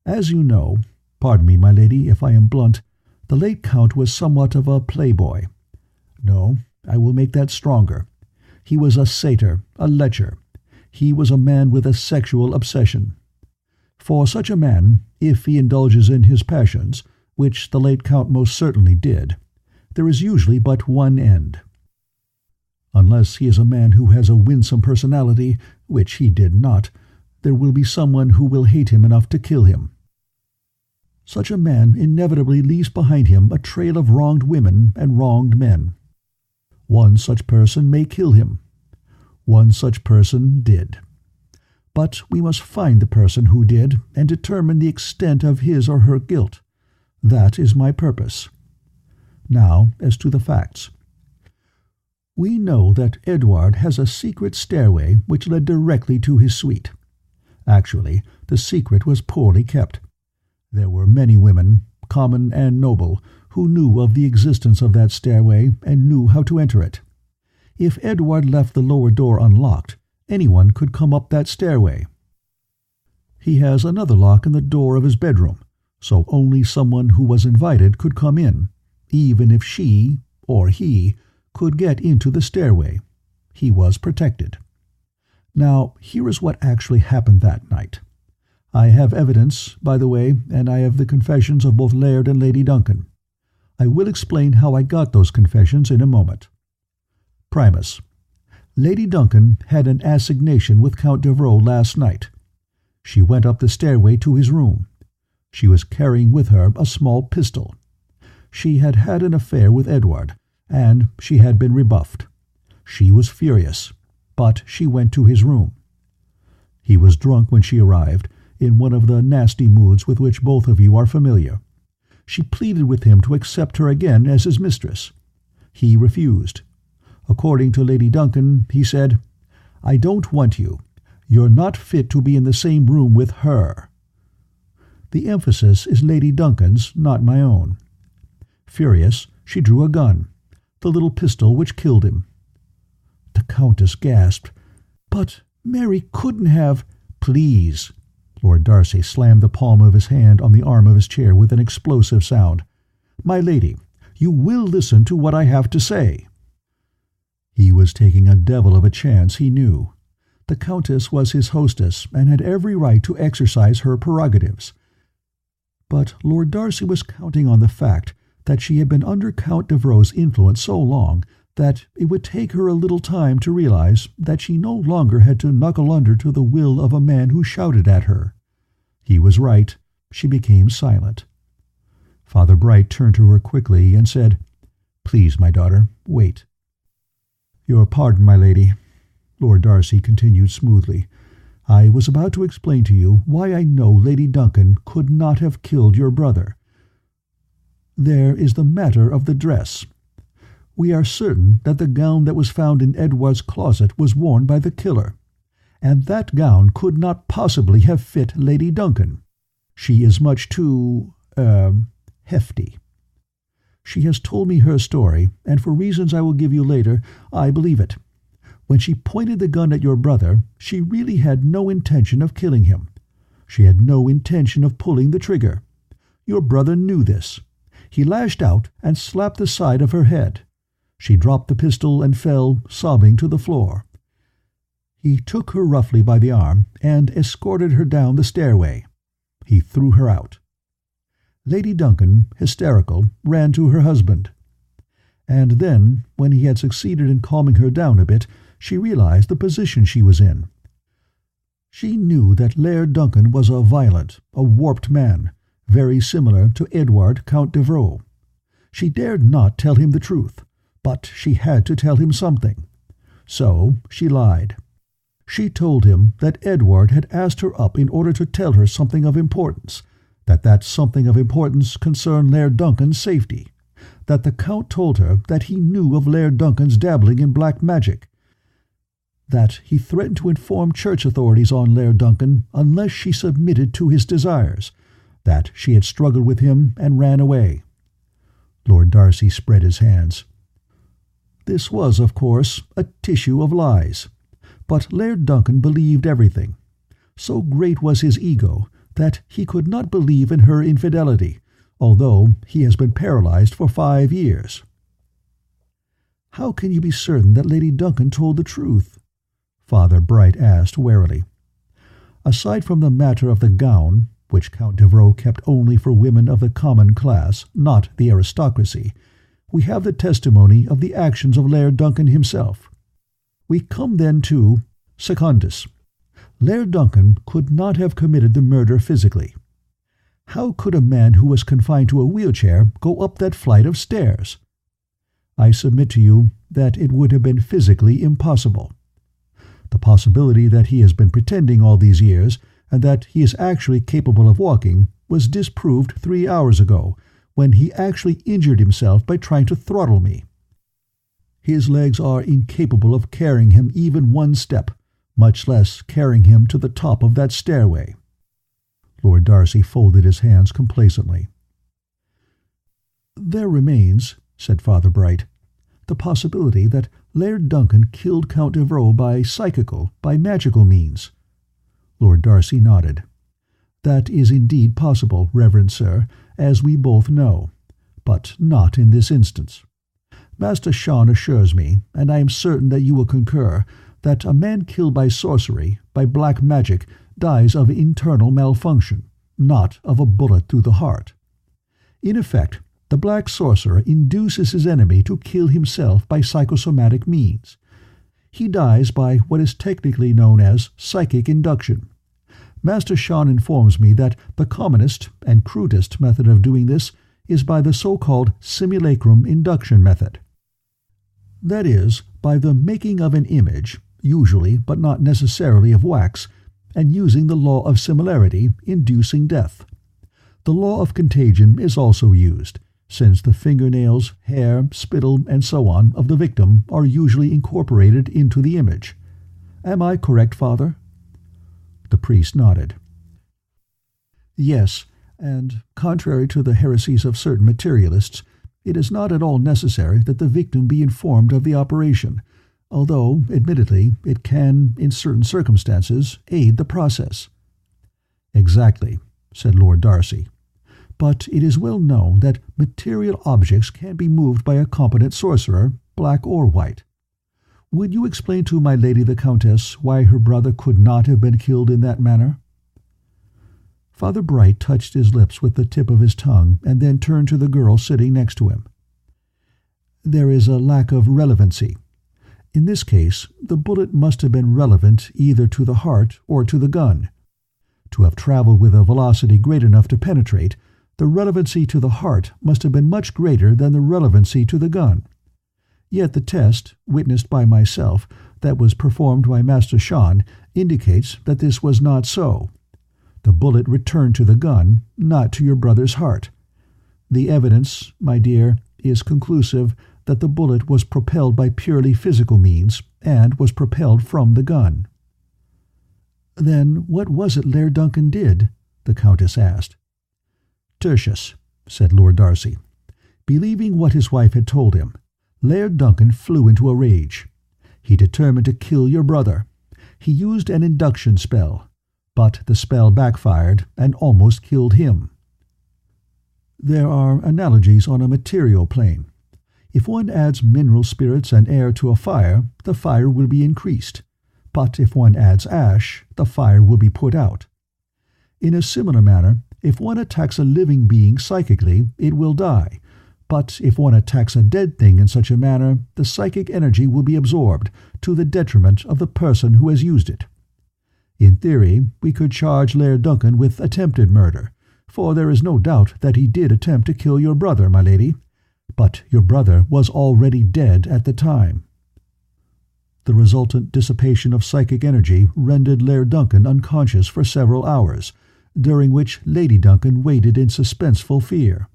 "As you know, pardon me, my lady, if I am blunt, the late Count was somewhat of a playboy. No, I will make that stronger. He was a satyr, a lecher. He was a man with a sexual obsession. For such a man, if he indulges in his passions, which the late Count most certainly did, there is usually but one end. Unless he is a man who has a winsome personality, which he did not, there will be someone who will hate him enough to kill him. Such a man inevitably leaves behind him a trail of wronged women and wronged men. One such person may kill him. One such person did. But we must find the person who did and determine the extent of his or her guilt. That is my purpose. Now, as to the facts. We know that Edward has a secret stairway which led directly to his suite. Actually, the secret was poorly kept. There were many women, common and noble, who knew of the existence of that stairway and knew how to enter it. If Edward left the lower door unlocked, anyone could come up that stairway. He has another lock in the door of his bedroom, so only someone who was invited could come in, even if she, or he, could get into the stairway. He was protected. Now, here is what actually happened that night. I have evidence, by the way, and I have the confessions of both Laird and Lady Duncan. I will explain how I got those confessions in a moment. Primus. Lady Duncan had an assignation with Count Devereux last night. She went up the stairway to his room. She was carrying with her a small pistol. She had had an affair with Edward, and she had been rebuffed. She was furious, but she went to his room. He was drunk when she arrived, in one of the nasty moods with which both of you are familiar. She pleaded with him to accept her again as his mistress. He refused. According to Lady Duncan, he said, "I don't want you. You're not fit to be in the same room with her." The emphasis is Lady Duncan's, not my own. Furious, she drew a gun, the little pistol which killed him. The Countess gasped. "But Mary couldn't have—" "Please." Lord Darcy slammed the palm of his hand on the arm of his chair with an explosive sound. "My lady, you will listen to what I have to say." He was taking a devil of a chance, he knew. The Countess was his hostess and had every right to exercise her prerogatives. But Lord Darcy was counting on the fact that she had been under Count Devereux's influence so long that it would take her a little time to realize that she no longer had to knuckle under to the will of a man who shouted at her. He was right. She became silent. Father Bright turned to her quickly and said, "Please, my daughter, wait." "Your pardon, my lady," Lord Darcy continued smoothly. "I was about to explain to you why I know Lady Duncan could not have killed your brother. There is the matter of the dress. We are certain that the gown that was found in Edward's closet was worn by the killer, and that gown could not possibly have fit Lady Duncan. She is much too, hefty. She has told me her story, and for reasons I will give you later, I believe it. When she pointed the gun at your brother, she really had no intention of killing him. She had no intention of pulling the trigger. Your brother knew this. He lashed out and slapped the side of her head. She dropped the pistol and fell, sobbing, to the floor. He took her roughly by the arm and escorted her down the stairway. He threw her out. Lady Duncan, hysterical, ran to her husband. And then, when he had succeeded in calming her down a bit, she realized the position she was in. She knew that Laird Duncan was a violent, a warped man, very similar to Edward Count Devereux. She dared not tell him the truth, but she had to tell him something. So she lied. She told him that Edward had asked her up in order to tell her something of importance, that something of importance concerned Laird Duncan's safety, that the Count told her that he knew of Laird Duncan's dabbling in black magic, that he threatened to inform church authorities on Laird Duncan unless she submitted to his desires, that she had struggled with him and ran away. Lord Darcy spread his hands. This was, of course, a tissue of lies, but Laird Duncan believed everything. So great was his ego that he could not believe in her infidelity, although he has been paralyzed for 5 years. "How can you be certain that Lady Duncan told the truth?" Father Bright asked warily. "Aside from the matter of the gown, which Count Devereux kept only for women of the common class, not the aristocracy, we have the testimony of the actions of Laird Duncan himself. We come then to secundus. Laird Duncan could not have committed the murder physically. How could a man who was confined to a wheelchair go up that flight of stairs? I submit to you that it would have been physically impossible. The possibility that he has been pretending all these years, and that he is actually capable of walking, was disproved 3 hours ago, when he actually injured himself by trying to throttle me. His legs are incapable of carrying him even 1 step, much less carrying him to the top of that stairway." Lord Darcy folded his hands complacently. "There remains," said Father Bright, "the possibility that Laird Duncan killed Count Devereux by magical means." Lord Darcy nodded. "That is indeed possible, Reverend Sir, as we both know, but not in this instance. Master Sean assures me, and I am certain that you will concur, that a man killed by sorcery, by black magic, dies of internal malfunction, not of a bullet through the heart. In effect, the black sorcerer induces his enemy to kill himself by psychosomatic means. He dies by what is technically known as psychic induction. Master Sean informs me that the commonest and crudest method of doing this is by the so-called simulacrum induction method. That is, by the making of an image, usually but not necessarily of wax, and using the law of similarity, inducing death. The law of contagion is also used, since the fingernails, hair, spittle, and so on of the victim are usually incorporated into the image. Am I correct, Father?" The priest nodded. "Yes, and, contrary to the heresies of certain materialists, it is not at all necessary that the victim be informed of the operation, although, admittedly, it can, in certain circumstances, aid the process." "Exactly," said Lord Darcy. "But it is well known that material objects can be moved by a competent sorcerer, black or white. Would you explain to my lady the Countess why her brother could not have been killed in that manner?" Father Bright touched his lips with the tip of his tongue and then turned to the girl sitting next to him. "There is a lack of relevancy. In this case, the bullet must have been relevant either to the heart or to the gun. To have traveled with a velocity great enough to penetrate, the relevancy to the heart must have been much greater than the relevancy to the gun. Yet the test, witnessed by myself, that was performed by Master Sean, indicates that this was not so. The bullet returned to the gun, not to your brother's heart. The evidence, my dear, is conclusive that the bullet was propelled by purely physical means, and was propelled from the gun." "Then what was it Laird Duncan did?" the Countess asked. "Tertius," said Lord Darcy. "Believing what his wife had told him, Laird Duncan flew into a rage. He determined to kill your brother. He used an induction spell, but the spell backfired and almost killed him." "There are analogies on a material plane. If one adds mineral spirits and air to a fire, the fire will be increased. But if one adds ash, the fire will be put out. In a similar manner, if one attacks a living being psychically, it will die. But if one attacks a dead thing in such a manner, the psychic energy will be absorbed, to the detriment of the person who has used it. In theory, we could charge Laird Duncan with attempted murder, for there is no doubt that he did attempt to kill your brother, my lady. But your brother was already dead at the time." The resultant dissipation of psychic energy rendered Laird Duncan unconscious for several hours, during which Lady Duncan waited in suspenseful fear.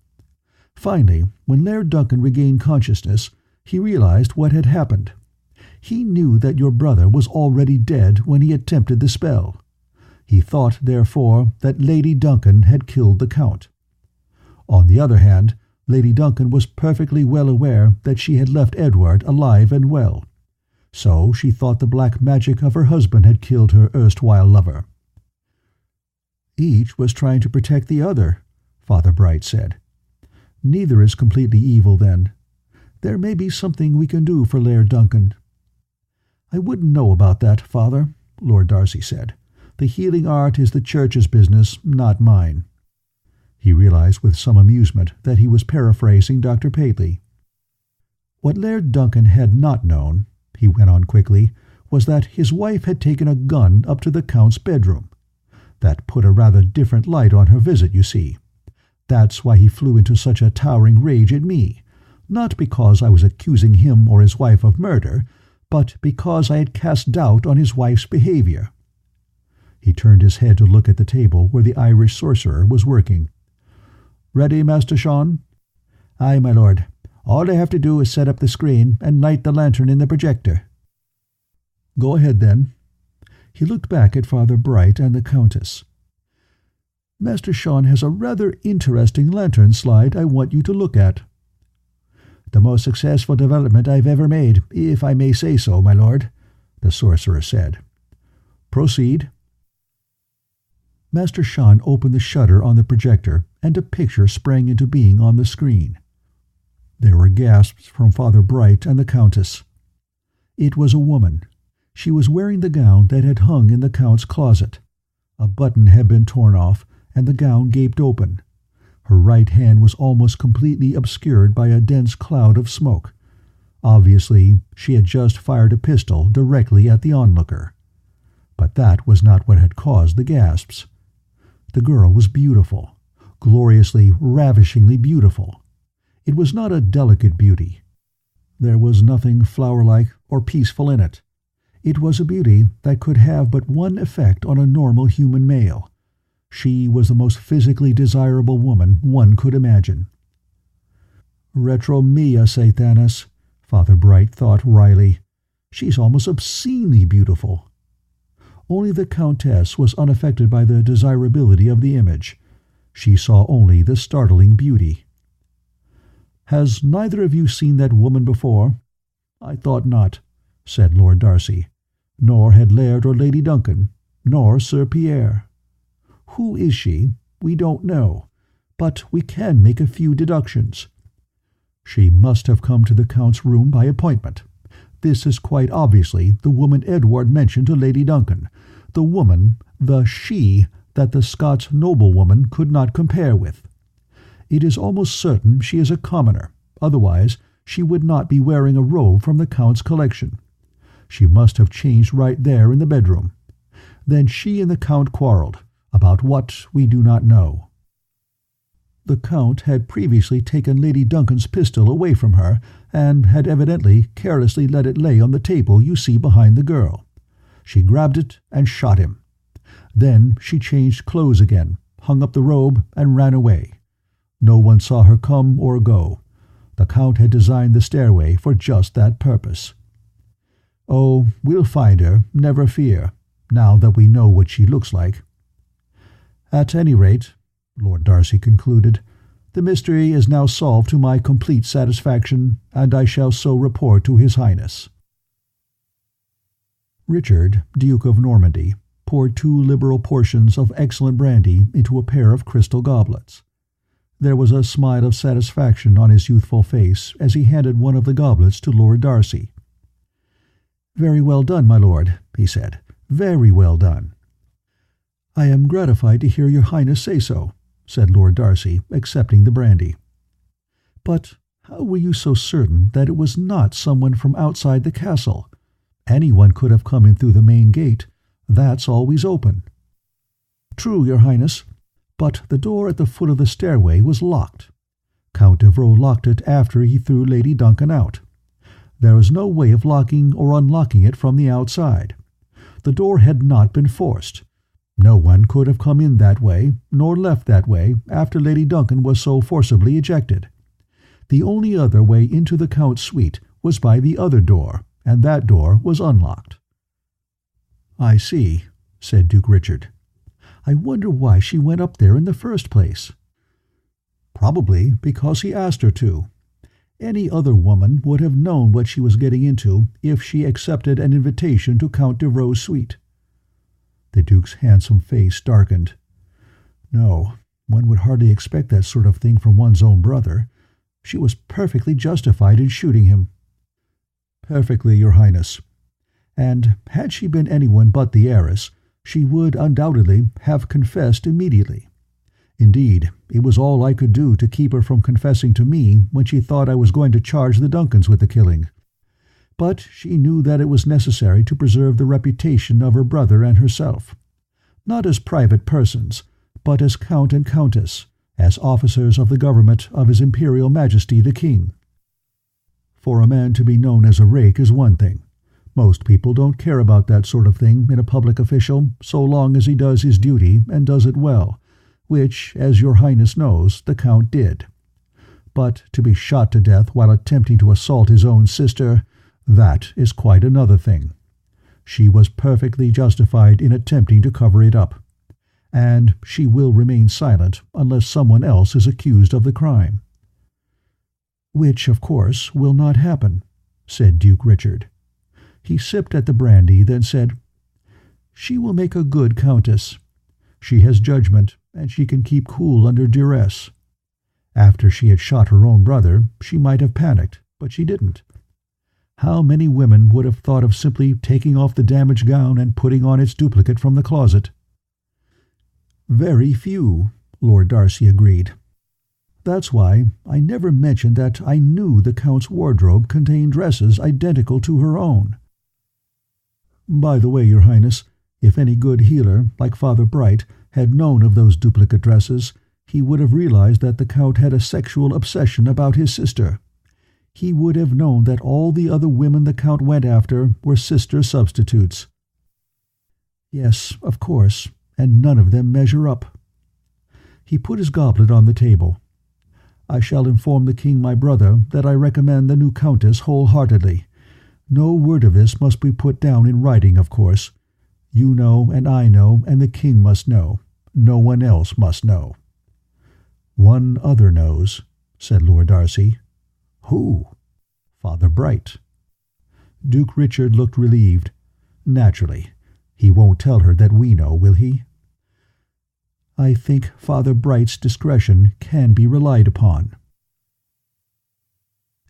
Finally, when Laird Duncan regained consciousness, he realized what had happened. He knew that your brother was already dead when he attempted the spell. He thought, therefore, that Lady Duncan had killed the Count. On the other hand, Lady Duncan was perfectly well aware that she had left Edward alive and well. So she thought the black magic of her husband had killed her erstwhile lover. "Each was trying to protect the other," Father Bright said. "Neither is completely evil, then. There may be something we can do for Laird Duncan." "I wouldn't know about that, Father," Lord Darcy said. "The healing art is the Church's business, not mine." He realized with some amusement that he was paraphrasing Dr. Paley. "What Laird Duncan had not known," he went on quickly, "was that his wife had taken a gun up to the Count's bedroom. That put a rather different light on her visit, you see. That's why he flew into such a towering rage at me, not because I was accusing him or his wife of murder, but because I had cast doubt on his wife's behavior." He turned his head to look at the table where the Irish sorcerer was working. "Ready, Master Sean?" "Aye, my lord. All I have to do is set up the screen and light the lantern in the projector." "Go ahead, then." He looked back at Father Bright and the Countess. "Master Sean has a rather interesting lantern slide I want you to look at." "The most successful development I've ever made, if I may say so, my lord," the sorcerer said. "Proceed." Master Sean opened the shutter on the projector, and a picture sprang into being on the screen. There were gasps from Father Bright and the Countess. It was a woman. She was wearing the gown that had hung in the Count's closet. A button had been torn off, and the gown gaped open. Her right hand was almost completely obscured by a dense cloud of smoke. Obviously, she had just fired a pistol directly at the onlooker. But that was not what had caused the gasps. The girl was beautiful, gloriously, ravishingly beautiful. It was not a delicate beauty. There was nothing flower-like or peaceful in it. It was a beauty that could have but one effect on a normal human male. She was the most physically desirable woman one could imagine. Retro mia, Satanas, Father Bright thought wryly. She's almost obscenely beautiful. Only the Countess was unaffected by the desirability of the image. She saw only the startling beauty. "Has neither of you seen that woman before?" "I thought not," said Lord Darcy. "Nor had Laird or Lady Duncan, nor Sir Pierre. Who is she? We don't know, but we can make a few deductions. She must have come to the Count's room by appointment. This is quite obviously the woman Edward mentioned to Lady Duncan, the woman, the she, that the Scots noblewoman could not compare with. It is almost certain she is a commoner, otherwise she would not be wearing a robe from the Count's collection. She must have changed right there in the bedroom. Then she and the Count quarrelled, about what we do not know. The Count had previously taken Lady Duncan's pistol away from her, and had evidently carelessly let it lay on the table you see behind the girl. She grabbed it and shot him. Then she changed clothes again, hung up the robe, and ran away. No one saw her come or go. The Count had designed the stairway for just that purpose. Oh, we'll find her, never fear, now that we know what she looks like. At any rate, Lord Darcy concluded, the mystery is now solved to my complete satisfaction, and I shall so report to His Highness." Richard, Duke of Normandy, poured 2 liberal portions of excellent brandy into a pair of crystal goblets. There was a smile of satisfaction on his youthful face as he handed one of the goblets to Lord Darcy. "Very well done, my lord," he said. "Very well done." "I am gratified to hear your Highness say so," said Lord Darcy, accepting the brandy. "But how were you so certain that it was not someone from outside the castle? Anyone could have come in through the main gate. That's always open." "True, your Highness, but the door at the foot of the stairway was locked. Count Devereux locked it after he threw Lady Duncan out. There was no way of locking or unlocking it from the outside. The door had not been forced. No one could have come in that way, nor left that way, after Lady Duncan was so forcibly ejected. The only other way into the Count's suite was by the other door, and that door was unlocked." "I see," said Duke Richard. "I wonder why she went up there in the first place." "Probably because he asked her to. Any other woman would have known what she was getting into if she accepted an invitation to Count Devereux's suite." The Duke's handsome face darkened. "No, one would hardly expect that sort of thing from one's own brother. She was perfectly justified in shooting him." "Perfectly, your Highness. And had she been anyone but the heiress, she would undoubtedly have confessed immediately. Indeed, it was all I could do to keep her from confessing to me when she thought I was going to charge the Duncans with the killing. But she knew that it was necessary to preserve the reputation of her brother and herself, not as private persons, but as Count and Countess, as officers of the government of His Imperial Majesty the King. For a man to be known as a rake is one thing. Most people don't care about that sort of thing in a public official so long as he does his duty and does it well, which, as your Highness knows, the Count did. But to be shot to death while attempting to assault his own sister, that is quite another thing. She was perfectly justified in attempting to cover it up, and she will remain silent unless someone else is accused of the crime." "Which, of course, will not happen," said Duke Richard. He sipped at the brandy, then said, "She will make a good countess. She has judgment, and she can keep cool under duress. After she had shot her own brother, she might have panicked, but she didn't. How many women would have thought of simply taking off the damaged gown and putting on its duplicate from the closet?" "Very few," Lord Darcy agreed. "That's why I never mentioned that I knew the Count's wardrobe contained dresses identical to her own. By the way, your Highness, if any good healer, like Father Bright, had known of those duplicate dresses, he would have realized that the Count had a sexual obsession about his sister. He would have known that all the other women the Count went after were sister substitutes." "Yes, of course, and none of them measure up." He put his goblet on the table. I shall inform the king my brother that I recommend the new countess wholeheartedly. No word of this must be put down in writing, of course. You know, and I know, and the king must know. No one else must know." "One other knows," said Lord Darcy. "Who?" "Father Bright." Duke Richard looked relieved. "Naturally. He won't tell her that we know, will he?" "I think Father Bright's discretion can be relied upon."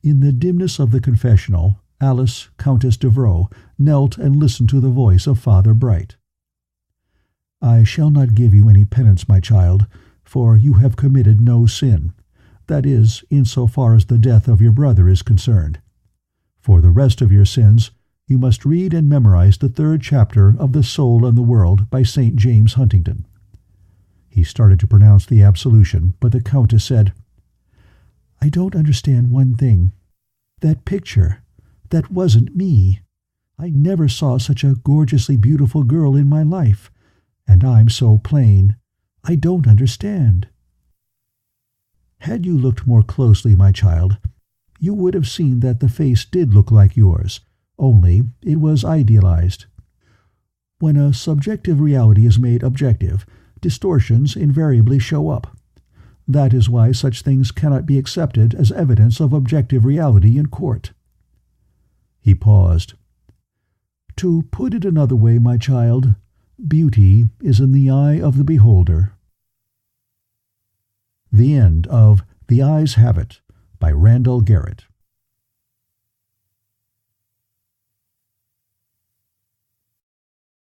In the dimness of the confessional, Alice, Countess Devereux, knelt and listened to the voice of Father Bright. "I shall not give you any penance, my child, for you have committed no sin, that is, in so far as the death of your brother is concerned. For the rest of your sins, you must read and memorize the 3rd chapter of The Soul and the World by St. James Huntington." He started to pronounce the absolution, but the Countess said, "I don't understand one thing. That picture, that wasn't me. I never saw such a gorgeously beautiful girl in my life, and I'm so plain. I don't understand." "Had you looked more closely, my child, you would have seen that the face did look like yours, only it was idealized. When a subjective reality is made objective, distortions invariably show up. That is why such things cannot be accepted as evidence of objective reality in court." He paused. "To put it another way, my child, beauty is in the eye of the beholder." The end of The Eyes Have It by Randall Garrett.